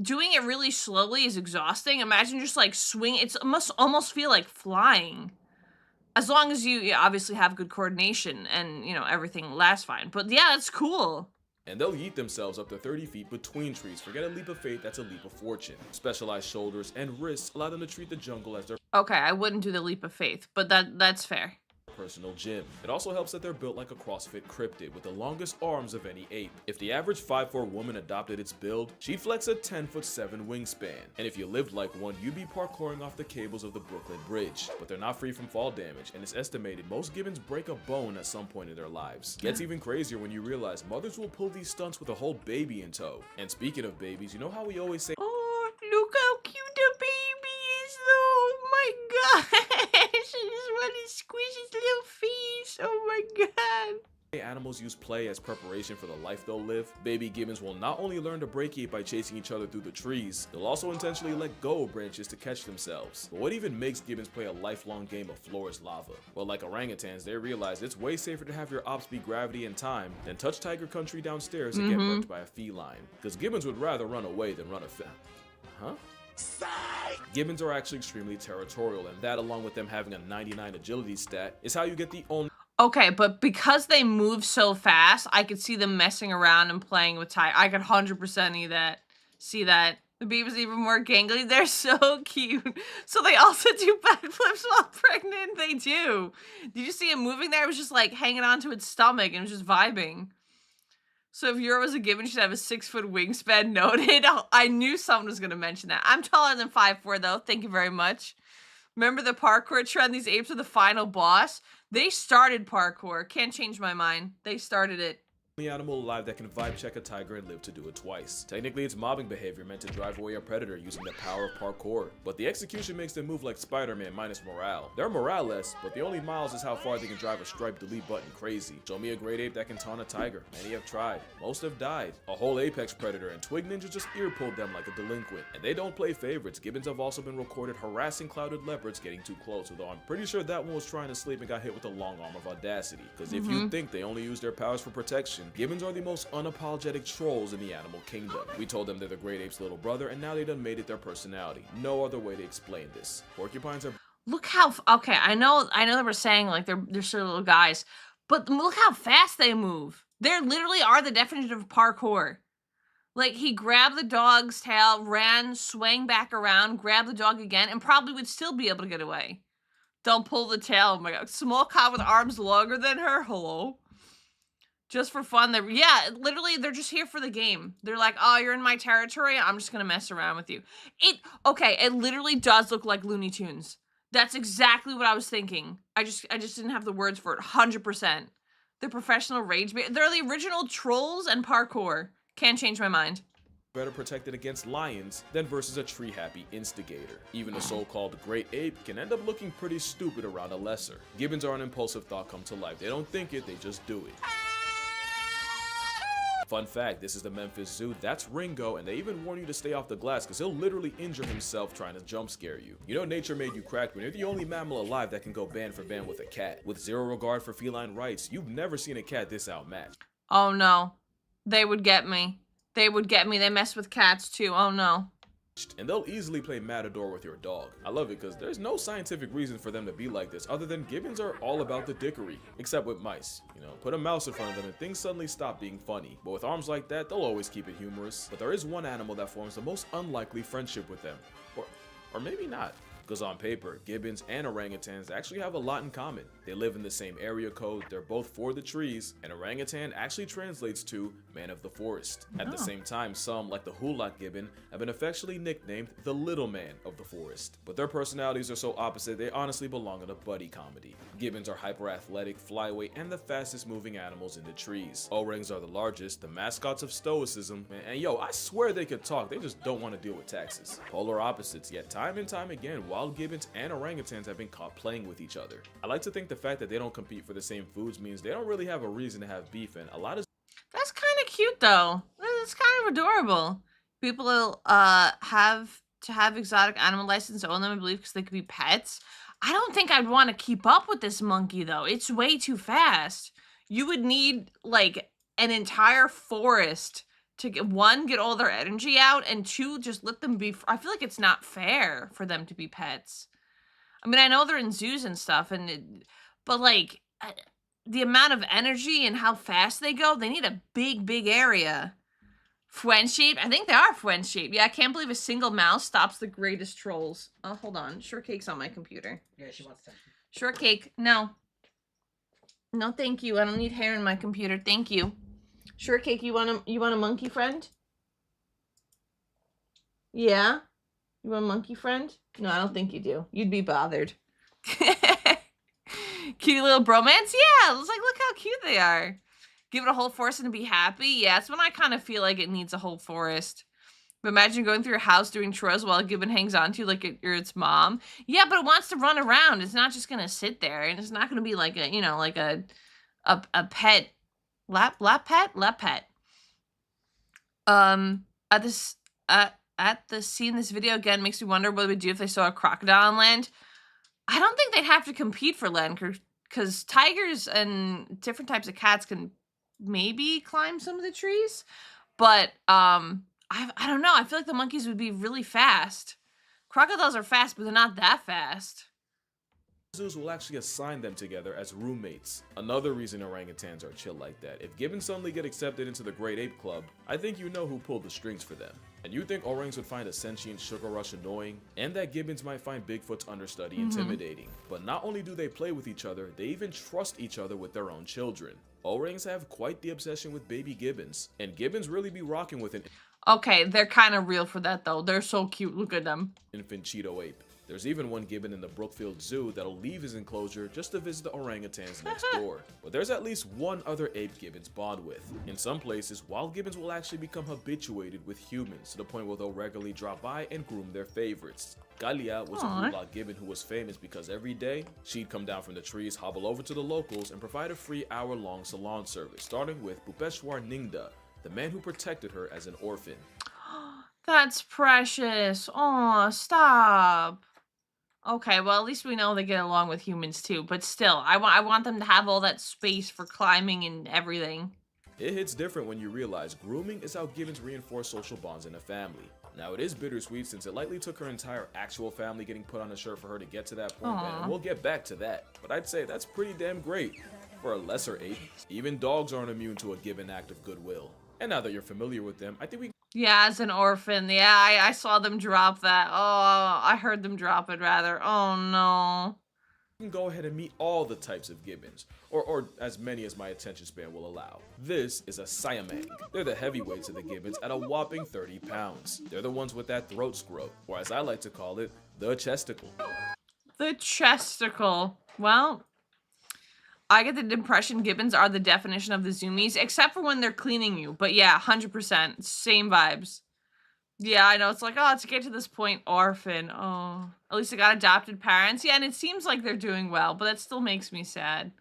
doing it really slowly is exhausting. Imagine just swing. It must almost feel like flying. As long as you obviously have good coordination and, everything lasts fine. But yeah, that's cool. And they'll yeet themselves up to 30 feet between trees. Forget a leap of faith, that's a leap of fortune. Specialized shoulders and wrists allow them to treat the jungle as their Okay, I wouldn't do the leap of faith, but that's fair. personal gym. It also helps that they're built like a CrossFit cryptid with the longest arms of any ape. If the average 5'4" woman adopted its build, she'd flex a 10'7" wingspan. And if you lived like one, you'd be parkouring off the cables of the Brooklyn Bridge. But they're not free from fall damage, and it's estimated most gibbons break a bone at some point in their lives. Gets even crazier when you realize mothers will pull these stunts with a whole baby in tow. And speaking of babies, you know how we always say, Oh, look how cute the baby is, though. Oh my gosh. I just want to squish his little face. Oh my god. animals use play as preparation for the life they'll live? Baby gibbons will not only learn to brachiate by chasing each other through the trees, they'll also intentionally let go of branches to catch themselves. But what even makes gibbons play a lifelong game of floor is lava? Well, like orangutans, they realize it's way safer to have your ops be gravity and time than touch tiger country downstairs and get murked by a feline. Because gibbons would rather run away than run Gibbons are actually extremely territorial, and that, along with them having a 99 agility stat, is how you get the only. Okay, but because they move so fast, I could see them messing around and playing with Ty. I could 100% see that. The baby's even more gangly. They're so cute. So they also do backflips while pregnant. They do. Did you see it moving there? It was just like hanging onto its stomach and it was just vibing. So if Euro was a gibbon, she'd have a 6-foot wingspan. Noted. I knew someone was going to mention that. I'm taller than 5'4", though. Thank you very much. Remember the parkour trend? These apes are the final boss. They started parkour. Can't change my mind. They started it. Animal alive that can vibe check a tiger and live to do it twice. Technically, it's mobbing behavior meant to drive away a predator using the power of parkour, but the execution makes them move like Spider-Man minus morale. They're morale-less, but the only miles is how far they can drive a stripe delete button crazy. Show me a great ape that can taunt a tiger. Many have tried. Most have died. A whole apex predator and twig ninja just ear-pulled them like a delinquent. And they don't play favorites. Gibbons have also been recorded harassing clouded leopards getting too close, although I'm pretty sure that one was trying to sleep and got hit with a long arm of audacity. Because if you think they only use their powers for protection, explanation, gibbons are the most unapologetic trolls in the animal kingdom. We told them they're the great ape's little brother, and now they done made it their personality. No other way to explain this. Porcupines are... Look how okay. I know they were saying like they're sort of little guys, but look how fast they move. They literally are the definition of parkour. Like he grabbed the dog's tail, ran, swang back around, grabbed the dog again, and probably would still be able to get away. Don't pull the tail. Oh my god, small cat with arms longer than her. Hello. Just for fun. Literally, they're just here for the game. They're like, oh, you're in my territory. I'm just gonna mess around with you. It literally does look like Looney Tunes. That's exactly what I was thinking. I just didn't have the words for it. 100%. They're professional rage. They're the original trolls and parkour. Can't change my mind. better protected against lions than versus a tree-happy instigator. Even a so-called great ape can end up looking pretty stupid around a lesser. Gibbons are an impulsive thought come to life. They don't think it, they just do it. Fun fact, this is the Memphis Zoo, that's Ringo, and they even warn you to stay off the glass because he'll literally injure himself trying to jump scare you. You know nature made you crack when you're the only mammal alive that can go band for band with a cat. With zero regard for feline rights, you've never seen a cat this outmatched. Oh no, they would get me. They would get me, they mess with cats too, oh no. And they'll easily play Matador with your dog. I love it because there's no scientific reason for them to be like this other than gibbons are all about the dickery. Except with mice. You know, put a mouse in front of them and things suddenly stop being funny. But with arms like that, they'll always keep it humorous. But there is one animal that forms the most unlikely friendship with them. Or maybe not. Because on paper, gibbons and orangutans actually have a lot in common. They live in the same area code, they're both for the trees, and orangutan actually translates to man of the forest. At the same time, some, like the Hulak gibbon, have been affectionately nicknamed the little man of the forest. But their personalities are so opposite, they honestly belong in a buddy comedy. Gibbons are hyper-athletic, flyweight, and the fastest moving animals in the trees. Orangs are the largest, the mascots of stoicism, and yo, I swear they could talk, they just don't want to deal with taxes. Polar opposites, yet time and time again, wild gibbons and orangutans have been caught playing with each other. I like to think the fact that they don't compete for the same foods means they don't really have a reason to have beef, and a lot of... That's kind of cute though. It's kind of adorable. People have to have exotic animal license to own them, I believe, because they could be pets. I don't think I'd want to keep up with this monkey though. It's way too fast. You would need like an entire forest to get, one, get all their energy out, and two, just let them be. I feel like it's not fair for them to be pets. I mean, I know they're in zoos and stuff, but like the amount of energy and how fast they go, they need a big area. Fwen-shaped? I think they are Fwen-shaped. Yeah, I can't believe a single mouse stops the greatest trolls. Oh, hold on. Shortcake's on my computer. Yeah, she wants attention. Shortcake, no. No, thank you. I don't need hair in my computer. Thank you. Shortcake, you want a monkey friend? Yeah? You want a monkey friend? No, I don't think you do. You'd be bothered. Cute little bromance? Yeah, it's like, look how cute they are. Give it a whole forest and be happy? Yeah, it's when I kind of feel like it needs a whole forest. But imagine going through your house doing chores while a gibbon hangs on to you like you're its mom. Yeah, but it wants to run around. It's not just gonna sit there, and it's not gonna be like a, you know, like a pet. Lap pet. At the scene, this video again makes me wonder what they would do if they saw a crocodile on land. I don't think they'd have to compete for land because tigers and different types of cats can maybe climb some of the trees, but I don't know. I feel like the monkeys would be really fast. Crocodiles are fast, but they're not that fast. Zoos will actually assign them together as roommates. Another reason orangutans are chill like that. If gibbons suddenly get accepted into the Great Ape Club, I think you know who pulled the strings for them. And you think orangs would find a sentient sugar rush annoying, and that gibbons might find Bigfoot's understudy intimidating. But not only do they play with each other, they even trust each other with their own children. Orangs have quite the obsession with baby gibbons, and gibbons really be rocking with an... Okay, they're kind of real for that though. They're so cute, look at them. ...infant Cheeto ape. There's even one gibbon in the Brookfield Zoo that'll leave his enclosure just to visit the orangutans next door. But there's at least one other ape gibbons bond with. In some places, wild gibbons will actually become habituated with humans to the point where they'll regularly drop by and groom their favorites. Galia was a Hulak gibbon who was famous because every day, she'd come down from the trees, hobble over to the locals, and provide a free hour-long salon service, starting with Bhupeshwar Ningda, the man who protected her as an orphan. That's precious. Oh, stop. Okay, well, at least we know they get along with humans too, but still, I want them to have all that space for climbing and everything. It hits different when you realize grooming is how gibbons reinforce social bonds in a family. Now, it is bittersweet since it likely took her entire actual family getting put on a shirt for her to get to that point, and we'll get back to that. But I'd say that's pretty damn great for a lesser ape. Even dogs aren't immune to a given act of goodwill. And now that you're familiar with them, I think we Yeah, as an orphan. Yeah, I saw them drop that. Oh, I heard them drop it, rather. Oh, no. can go ahead and meet all the types of gibbons, or as many as my attention span will allow. This is a Siamang. They're the heavyweights of the gibbons at a whopping 30 pounds. They're the ones with that throat scrub, or as I like to call it, the chesticle. The chesticle. Well, I get the impression gibbons are the definition of the zoomies, except for when they're cleaning you. But yeah, 100%. Same vibes. Yeah, I know. It's like, oh, to get to this point, orphan. Oh, at least I got adopted parents. Yeah, and it seems like they're doing well, but that still makes me sad.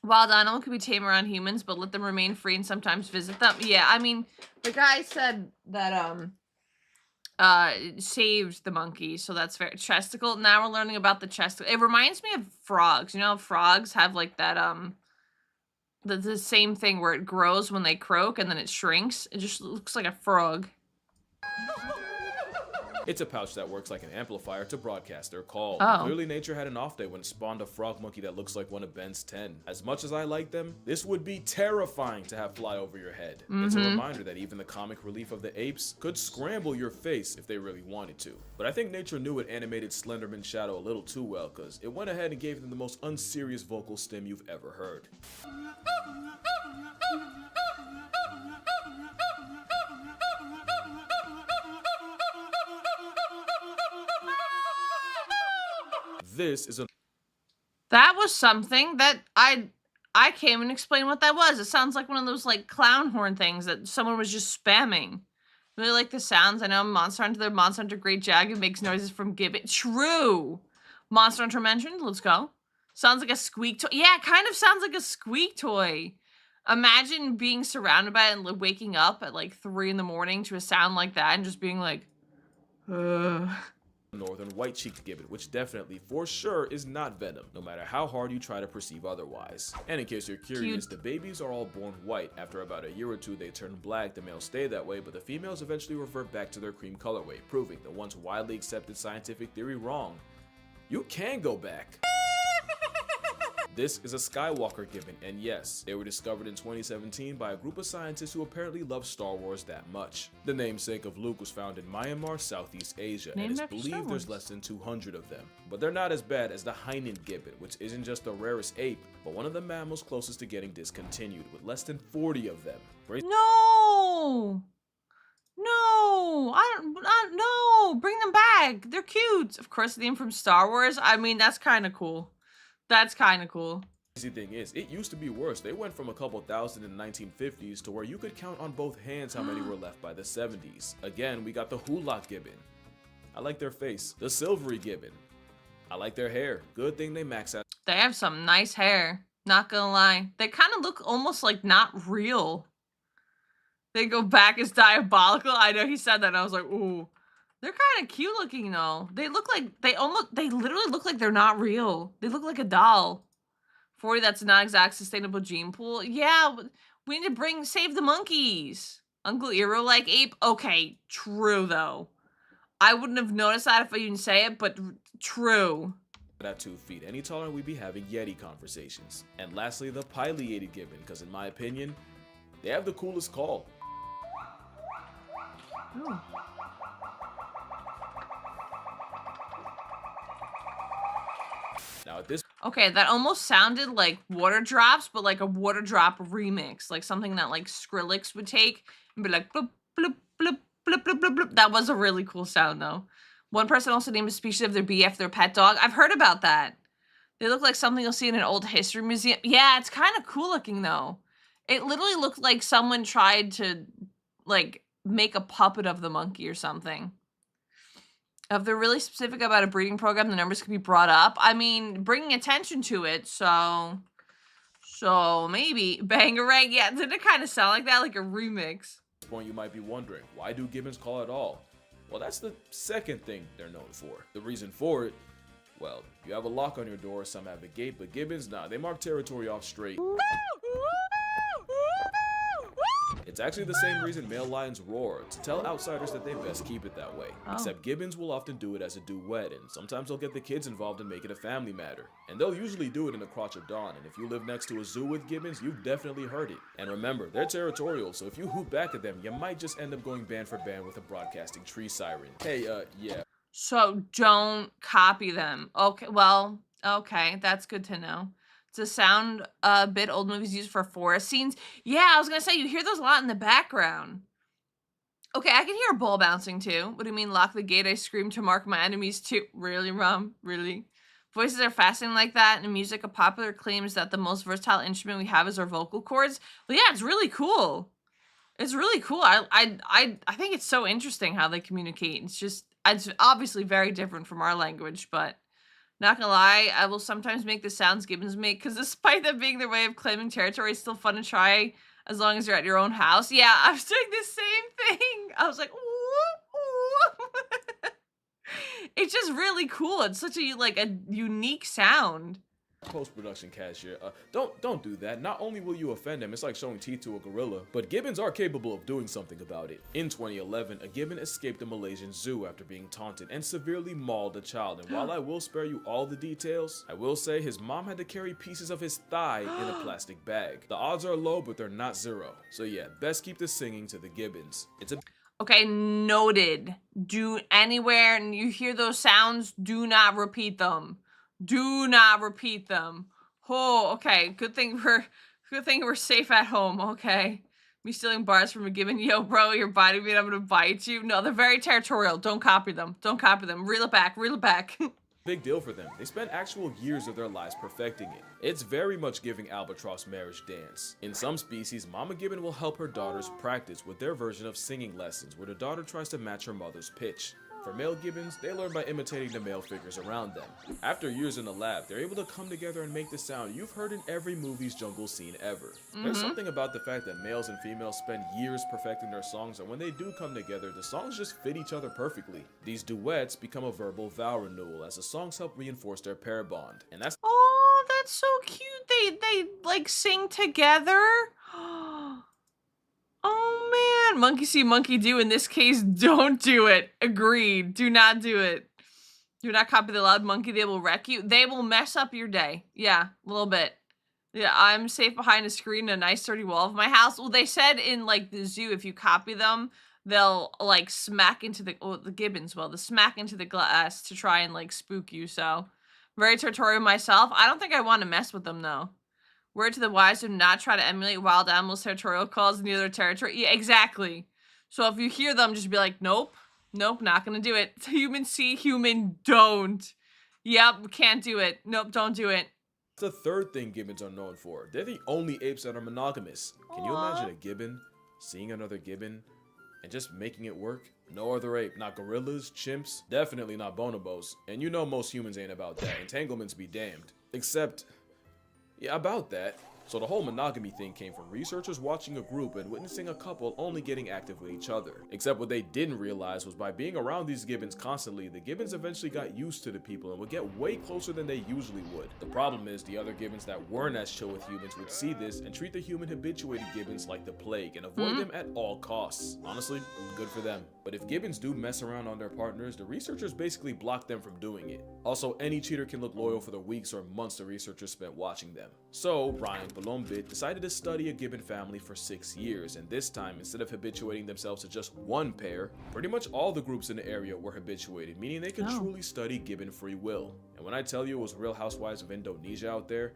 Wild animal could be tame around humans, but let them remain free and sometimes visit them. Yeah, I mean, the guy said that, saved the monkey, so that's fair. Chesticle. Now we're learning about the chesticle. It reminds me of frogs. You know how frogs have, like, that, the same thing where it grows when they croak and then it shrinks? It just looks like a frog. It's a pouch that works like an amplifier to broadcast their call. Oh. Clearly nature had an off day when it spawned a frog monkey that looks like one of Ben's 10. As much as I like them, this would be terrifying to have fly over your head. It's a reminder that even the comic relief of the apes could scramble your face if they really wanted to. But I think nature knew it animated Slenderman's shadow a little too well, because it went ahead and gave them the most unserious vocal stim you've ever heard. This is a That was something that I came and explained what that was. It sounds like one of those like clown horn things that someone was just spamming. Really like the sounds. I know Monster Hunter, the Monster Hunter Great Jagged makes noises from gibbon. True. Monster Hunter mentioned. Let's go. Sounds like a squeak toy. Yeah, it kind of sounds like a squeak toy. Imagine being surrounded by it and waking up at like 3 in the morning to a sound like that and just being like, northern white-cheeked gibbon, which definitely, for sure, is not venom, no matter how hard you try to perceive otherwise. And in case you're curious, the babies are all born white. After about a year or two, they turn black. The males stay that way, but the females eventually revert back to their cream colorway, proving the once widely accepted scientific theory wrong. You can go back. This is a Skywalker gibbon, and yes, they were discovered in 2017 by a group of scientists who apparently love Star Wars that much. The namesake of Luke was found in Myanmar, Southeast Asia, and it's believed there's less than 200 of them. But they're not as bad as the Hainan gibbon, which isn't just the rarest ape, but one of the mammals closest to getting discontinued, with less than 40 of them. no, no, bring them back. They're cute. Of course, the name from Star Wars. I mean, that's kind of cool. That's kind of cool. The crazy thing is, it used to be worse. They went from a couple thousand in the 1950s to where you could count on both hands how many were left by the 70s. Again, we got the Hulak gibbon. I like their face. The Silvery gibbon. I like their hair. Good thing they max out. They have some nice hair. Not gonna lie. They kind of look almost like not real. They go back as diabolical. I know he said that and I was like, ooh. They're kind of cute looking though. They look like, they literally look like they're not real. They look like a doll. 40, that's not exact sustainable gene pool. Yeah, we need to save the monkeys. Uncle Eero-like ape. Okay, true though. I wouldn't have noticed that if I didn't say it, but true. At 2 feet, any taller we'd be having Yeti conversations. And lastly, the pileated gibbon, because in my opinion, they have the coolest call. Ooh. Now at this Okay, that almost sounded like water drops, but like a water drop remix. Like something that like Skrillex would take and be like, bloop, bloop, bloop, bloop, bloop, bloop, bloop. That was a really cool sound though. One person also named a species of their BF their pet dog. I've heard about that. They look like something you'll see in an old history museum. Yeah, it's kind of cool looking though. It literally looked like someone tried to like make a puppet of the monkey or something. If they're really specific about a breeding program, the numbers could be brought up. I mean, bringing attention to it, so maybe Bangarang. Yeah, did it kind of sound like that, like a remix? At this point, you might be wondering, why do gibbons call at all? Well, that's the second thing they're known for. The reason for it, well, you have a lock on your door, some have a gate, but gibbons, nah, they mark territory off straight. It's actually the same reason male lions roar, to tell outsiders that they best keep it that way. Oh. Except gibbons will often do it as a duet, and sometimes they'll get the kids involved and make it a family matter. And they'll usually do it in the crotch of dawn, and if you live next to a zoo with gibbons, you've definitely heard it. And remember, they're territorial, so if you hoot back at them, you might just end up going band for band with a broadcasting tree siren. Hey, yeah. So don't copy them. Okay, well, okay, that's good to know. It's a sound a bit old movies use for forest scenes. Yeah, I was gonna say, you hear those a lot in the background. Okay, I can hear a ball bouncing too. What do you mean, lock the gate? I scream to mark my enemies too. Really, Rum? Really? Voices are fascinating like that. In music, a popular claim is that the most versatile instrument we have is our vocal cords. Well, yeah, it's really cool. It's really cool. I think it's so interesting how they communicate. It's obviously very different from our language, but not gonna lie, I will sometimes make the sounds gibbons make, because despite that being their way of claiming territory, it's still fun to try as long as you're at your own house. Yeah, I was doing the same thing. I was like, ooh, ooh. It's just really cool. It's such a unique sound. Post-production cashier, don't do that. Not only will you offend him, it's like showing teeth to a gorilla, but gibbons are capable of doing something about it. In 2011, a gibbon escaped a Malaysian zoo after being taunted and severely mauled a child, and while I will spare you all the details, I will say his mom had to carry pieces of his thigh in a plastic bag. The odds are low, but they're not zero. So yeah, best keep the singing to the gibbons. Okay, noted. Do anywhere and you hear those sounds, do not repeat them. Do not repeat them. Oh, okay. Good thing we're safe at home. Okay. Me stealing bars from a gibbon. Yo, bro, you're biting me and I'm gonna bite you. No, they're very territorial. Don't copy them. Don't copy them. Reel it back. Reel it back. Big deal for them. They spend actual years of their lives perfecting it. It's very much giving albatross marriage dance. In some species, Mama Gibbon will help her daughters practice with their version of singing lessons where the daughter tries to match her mother's pitch. For male gibbons, they learn by imitating the male figures around them. After years in the lab, they're able to come together and make the sound you've heard in every movie's jungle scene ever. There's something about the fact that males and females spend years perfecting their songs, and when they do come together, the songs just fit each other perfectly. These duets become a verbal vow renewal as the songs help reinforce their pair bond. And that's so cute. They like sing together. Oh man, monkey see, monkey do. In this case, don't do it. Agreed. Do not do it. Do not copy the loud monkey. They will wreck you. They will mess up your day. Yeah, a little bit. Yeah, I'm safe behind a screen and a nice sturdy wall of my house. Well, they said in like the zoo, if you copy them, they'll like smack into the gibbons. Well, the smack into the glass to try and like spook you. So very territorial myself. I don't think I want to mess with them though. Word to the wise, do not try to emulate wild animals' territorial calls near their territory. Yeah, exactly. So if you hear them, just be like, nope, nope, not gonna do it. Human see, human don't. Yep, can't do it. Nope, don't do it. the third thing gibbons are known for. They're the only apes that are monogamous. Can you imagine a gibbon seeing another gibbon and just making it work? No other ape, not gorillas, chimps, definitely not bonobos. And you know most humans ain't about that. Entanglements be damned. Except, yeah, about that. So the whole monogamy thing came from researchers watching a group and witnessing a couple only getting active with each other. Except what they didn't realize was by being around these gibbons constantly, the gibbons eventually got used to the people and would get way closer than they usually would. The problem is the other gibbons that weren't as chill with humans would see this and treat the human habituated gibbons like the plague and avoid them at all costs. Honestly, good for them. But if gibbons do mess around on their partners, the researchers basically block them from doing it. Also, any cheater can look loyal for the weeks or months the researchers spent watching them. So, Ryan Palombit decided to study a gibbon family for 6 years, and this time, instead of habituating themselves to just one pair, pretty much all the groups in the area were habituated, meaning they could truly study gibbon free will. And when I tell you it was Real Housewives of Indonesia out there,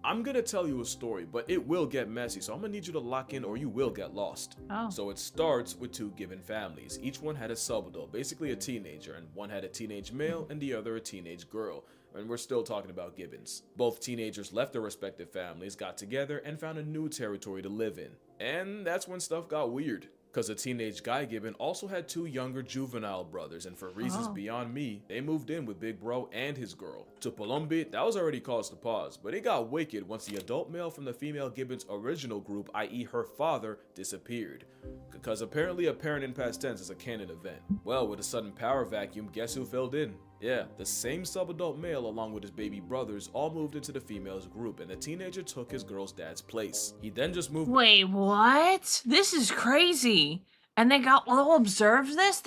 I'm gonna tell you a story, but it will get messy, so I'm gonna need you to lock in or you will get lost. So it starts with two gibbon families. Each one had a sub-adult, basically a teenager, and one had a teenage male and the other a teenage girl. And we're still talking about gibbons. Both teenagers left their respective families, got together, and found a new territory to live in. And that's when stuff got weird. Because the teenage guy gibbon also had two younger juvenile brothers, and for reasons beyond me, they moved in with Big Bro and his girl. To Palombit, that was already cause to pause, but it got wicked once the adult male from the female gibbon's original group, i.e. her father, disappeared. Because apparently a parent in past tense is a canon event. Well, with a sudden power vacuum, guess who filled in? Yeah, the same subadult male along with his baby brothers all moved into the female's group, and the teenager took his girl's dad's place. He then just moved. Wait, what? This is crazy. And they got all observed this?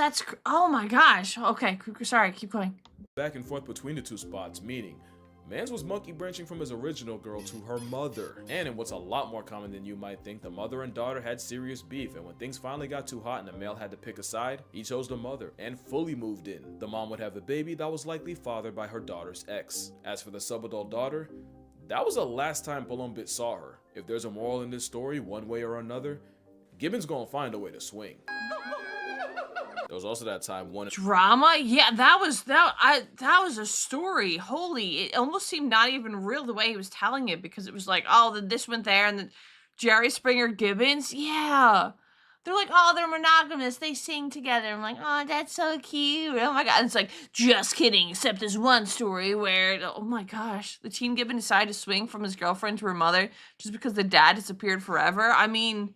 Oh my gosh. Okay, sorry, keep going. Back and forth between the two spots, meaning Mans was monkey branching from his original girl to her mother. And in what's a lot more common than you might think, the mother and daughter had serious beef, and when things finally got too hot and the male had to pick a side, he chose the mother and fully moved in. The mom would have a baby that was likely fathered by her daughter's ex. As for the subadult daughter, that was the last time Palombit saw her. If there's a moral in this story, one way or another, Gibbons gonna find a way to swing. There was also that time one drama. Yeah, that was a story. Holy, it almost seemed not even real the way he was telling it, because it was like, oh, then this went there, and then Jerry Springer Gibbons. Yeah, they're like, oh, they're monogamous. They sing together. I'm like, oh, that's so cute. Oh my god. And it's like, just kidding. Except this one story where, oh my gosh, the teen Gibbon decided to swing from his girlfriend to her mother just because the dad disappeared forever. I mean,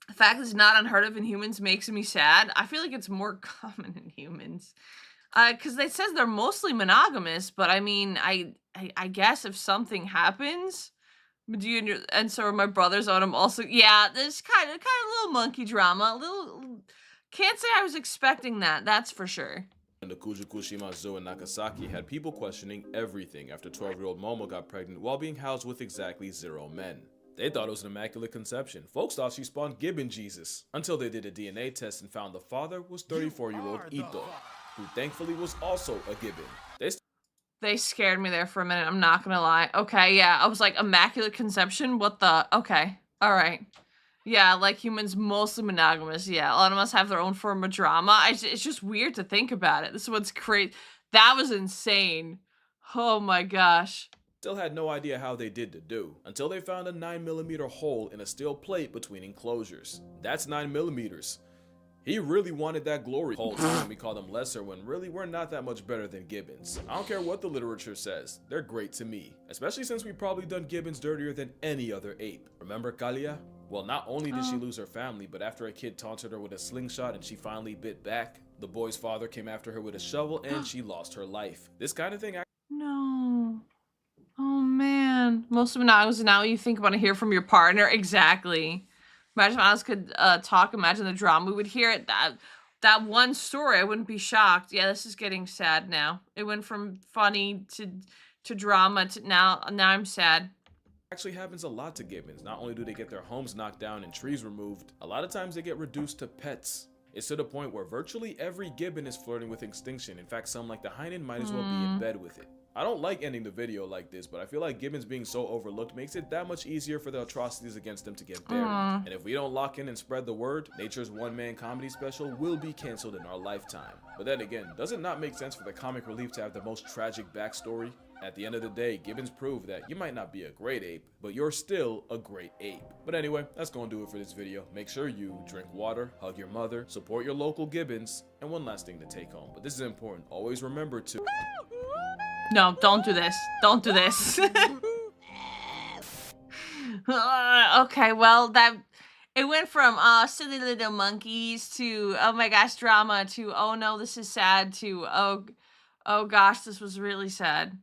the fact that it's not unheard of in humans makes me sad. I feel like it's more common in humans. Because it says they're mostly monogamous, but I mean, I guess if something happens, and so are my brothers on them also. Yeah, there's kind of a little monkey drama. Can't say I was expecting that, that's for sure. The Kujukushima Zoo in Nagasaki had people questioning everything after 12-year-old Momo got pregnant while being housed with exactly 0 men. They thought it was an immaculate conception. Folks thought she spawned Gibbon Jesus, until they did a DNA test and found the father was 34-year-old Ito, who thankfully was also a Gibbon. They scared me there for a minute, I'm not gonna lie. Okay, yeah, I was like, immaculate conception? What the? Okay, alright. Yeah, like humans, mostly monogamous. Yeah, a lot of us have their own form of drama. It's just weird to think about it. This one's crazy. That was insane. Oh my gosh. Still had no idea how they did the do, until they found a 9mm hole in a steel plate between enclosures. That's 9mm. He really wanted that glory hole, and we call them lesser when really we're not that much better than Gibbons. I don't care what the literature says, they're great to me. Especially since we've probably done Gibbons dirtier than any other ape. Remember Kalia? Well, not only did she lose her family, but after a kid taunted her with a slingshot and she finally bit back, the boy's father came after her with a shovel and she lost her life. This kind of thing No. Oh man. Most of monogamous is not what you think want to hear from your partner. Exactly. Imagine if I could talk, imagine the drama we would hear it. That one story, I wouldn't be shocked. Yeah, this is getting sad now. It went from funny to drama to now I'm sad. Actually happens a lot to Gibbons. Not only do they get their homes knocked down and trees removed, a lot of times they get reduced to pets. It's to the point where virtually every Gibbon is flirting with extinction. In fact, some like the Heinen might as well be in bed with it. I don't like ending the video like this, but I feel like Gibbons being so overlooked makes it that much easier for the atrocities against them to get buried. And if we don't lock in and spread the word, Nature's one-man comedy special will be canceled in our lifetime. But then again, does it not make sense for the comic relief to have the most tragic backstory? At the end of the day, Gibbons proved that you might not be a great ape, but you're still a great ape. But anyway, that's gonna do it for this video. Make sure you drink water, hug your mother, support your local Gibbons, and one last thing to take home. But this is important. Always remember to... No, don't do this. Don't do this. Okay, well, it went from silly little monkeys to oh my gosh drama to oh no this is sad to oh gosh this was really sad.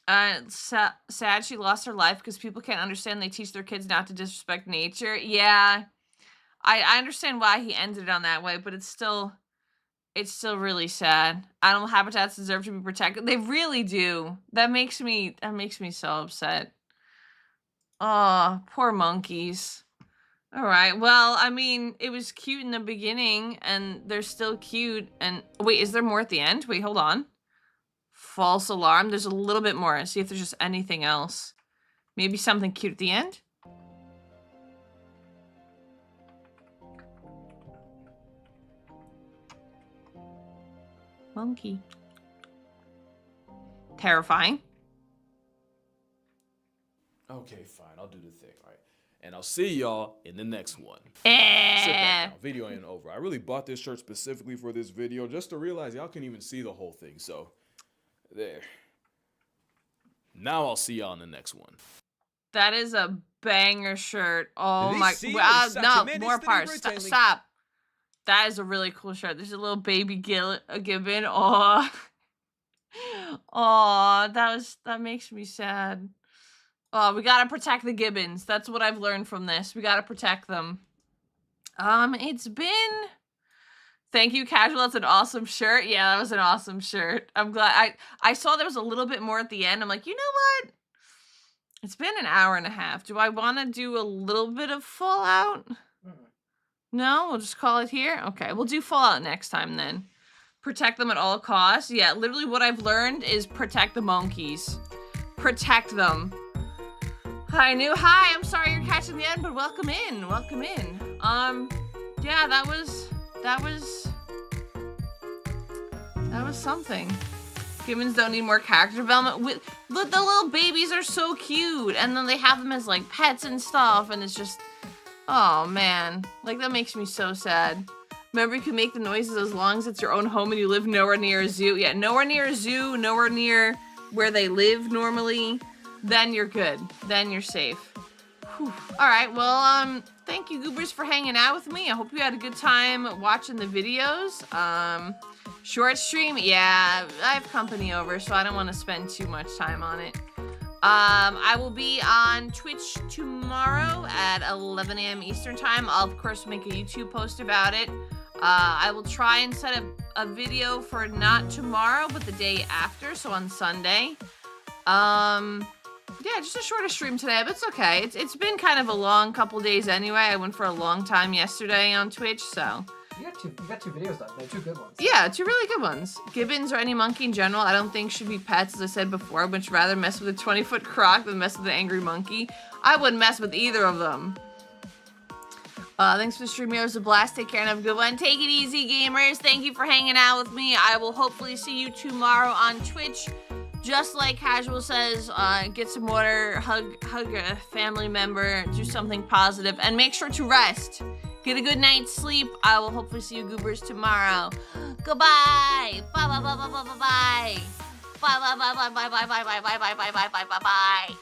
Sad she lost her life because people can't understand they teach their kids not to disrespect nature. Yeah, I understand why he ended it on that way, but it's still really sad. Animal habitats deserve to be protected. They really do. That makes me so upset. Oh, poor monkeys. All right. Well, I mean, it was cute in the beginning, and they're still cute. And wait, is there more at the end? Wait, hold on. False alarm. There's a little bit more. See if there's just anything else. Maybe something cute at the end? Monkey. Terrifying. Okay, fine. I'll do the thing, right? And I'll see y'all in the next one. Sit back now. Video ain't over. I really bought this shirt specifically for this video just to realize y'all can even see the whole thing. So, there. Now I'll see y'all in the next one. That is a banger shirt. Oh my... no, more parts. Stop. That is a really cool shirt. There's a little baby gibbon. Oh, oh, that makes me sad. Oh, we gotta protect the gibbons. That's what I've learned from this. We gotta protect them. It's been. Thank you, Casual. That's an awesome shirt. Yeah, that was an awesome shirt. I'm glad. I saw there was a little bit more at the end. I'm like, you know what? It's been an hour and a half. Do I want to do a little bit of Fallout? No, we'll just call it here. Okay, we'll do Fallout next time then. Protect them at all costs. Yeah, literally what I've learned is protect the monkeys. Protect them. Hi, Hi, I'm sorry you're catching the end, but welcome in. Welcome in. Yeah, that was something. Humans don't need more character development. Look, the little babies are so cute, and then they have them as like pets and stuff, and it's just, oh man, like that makes me so sad. Remember, you can make the noises as long as it's your own home and you live nowhere near a zoo. Yeah, nowhere near a zoo, nowhere near where they live normally. Then you're good. Then you're safe. Whew. All right, well, thank you, Goobers, for hanging out with me. I hope you had a good time watching the videos. Short stream, yeah, I have company over, so I don't want to spend too much time on it. I will be on Twitch tomorrow at 11 a.m. Eastern time. I'll, of course, make a YouTube post about it. I will try and set up a video for not tomorrow, but the day after, so on Sunday. Yeah, just a shorter stream today, but it's okay. It's been kind of a long couple days anyway. I went for a long time yesterday on Twitch, so... You got two videos done. They're two good ones. Yeah, two really good ones. Gibbons or any monkey in general, I don't think should be pets, as I said before. I'd much rather mess with a 20-foot croc than mess with an angry monkey. I wouldn't mess with either of them. Thanks for the stream. It was a blast. Take care and have a good one. Take it easy, gamers. Thank you for hanging out with me. I will hopefully see you tomorrow on Twitch. Just like Casual says, get some water, hug a family member, do something positive, and make sure to rest. Get a good night's sleep. I will hopefully see you Goobers tomorrow. Goodbye. Bye bye bye bye bye bye bye. Bye bye bye bye bye bye bye bye bye bye bye bye bye bye bye.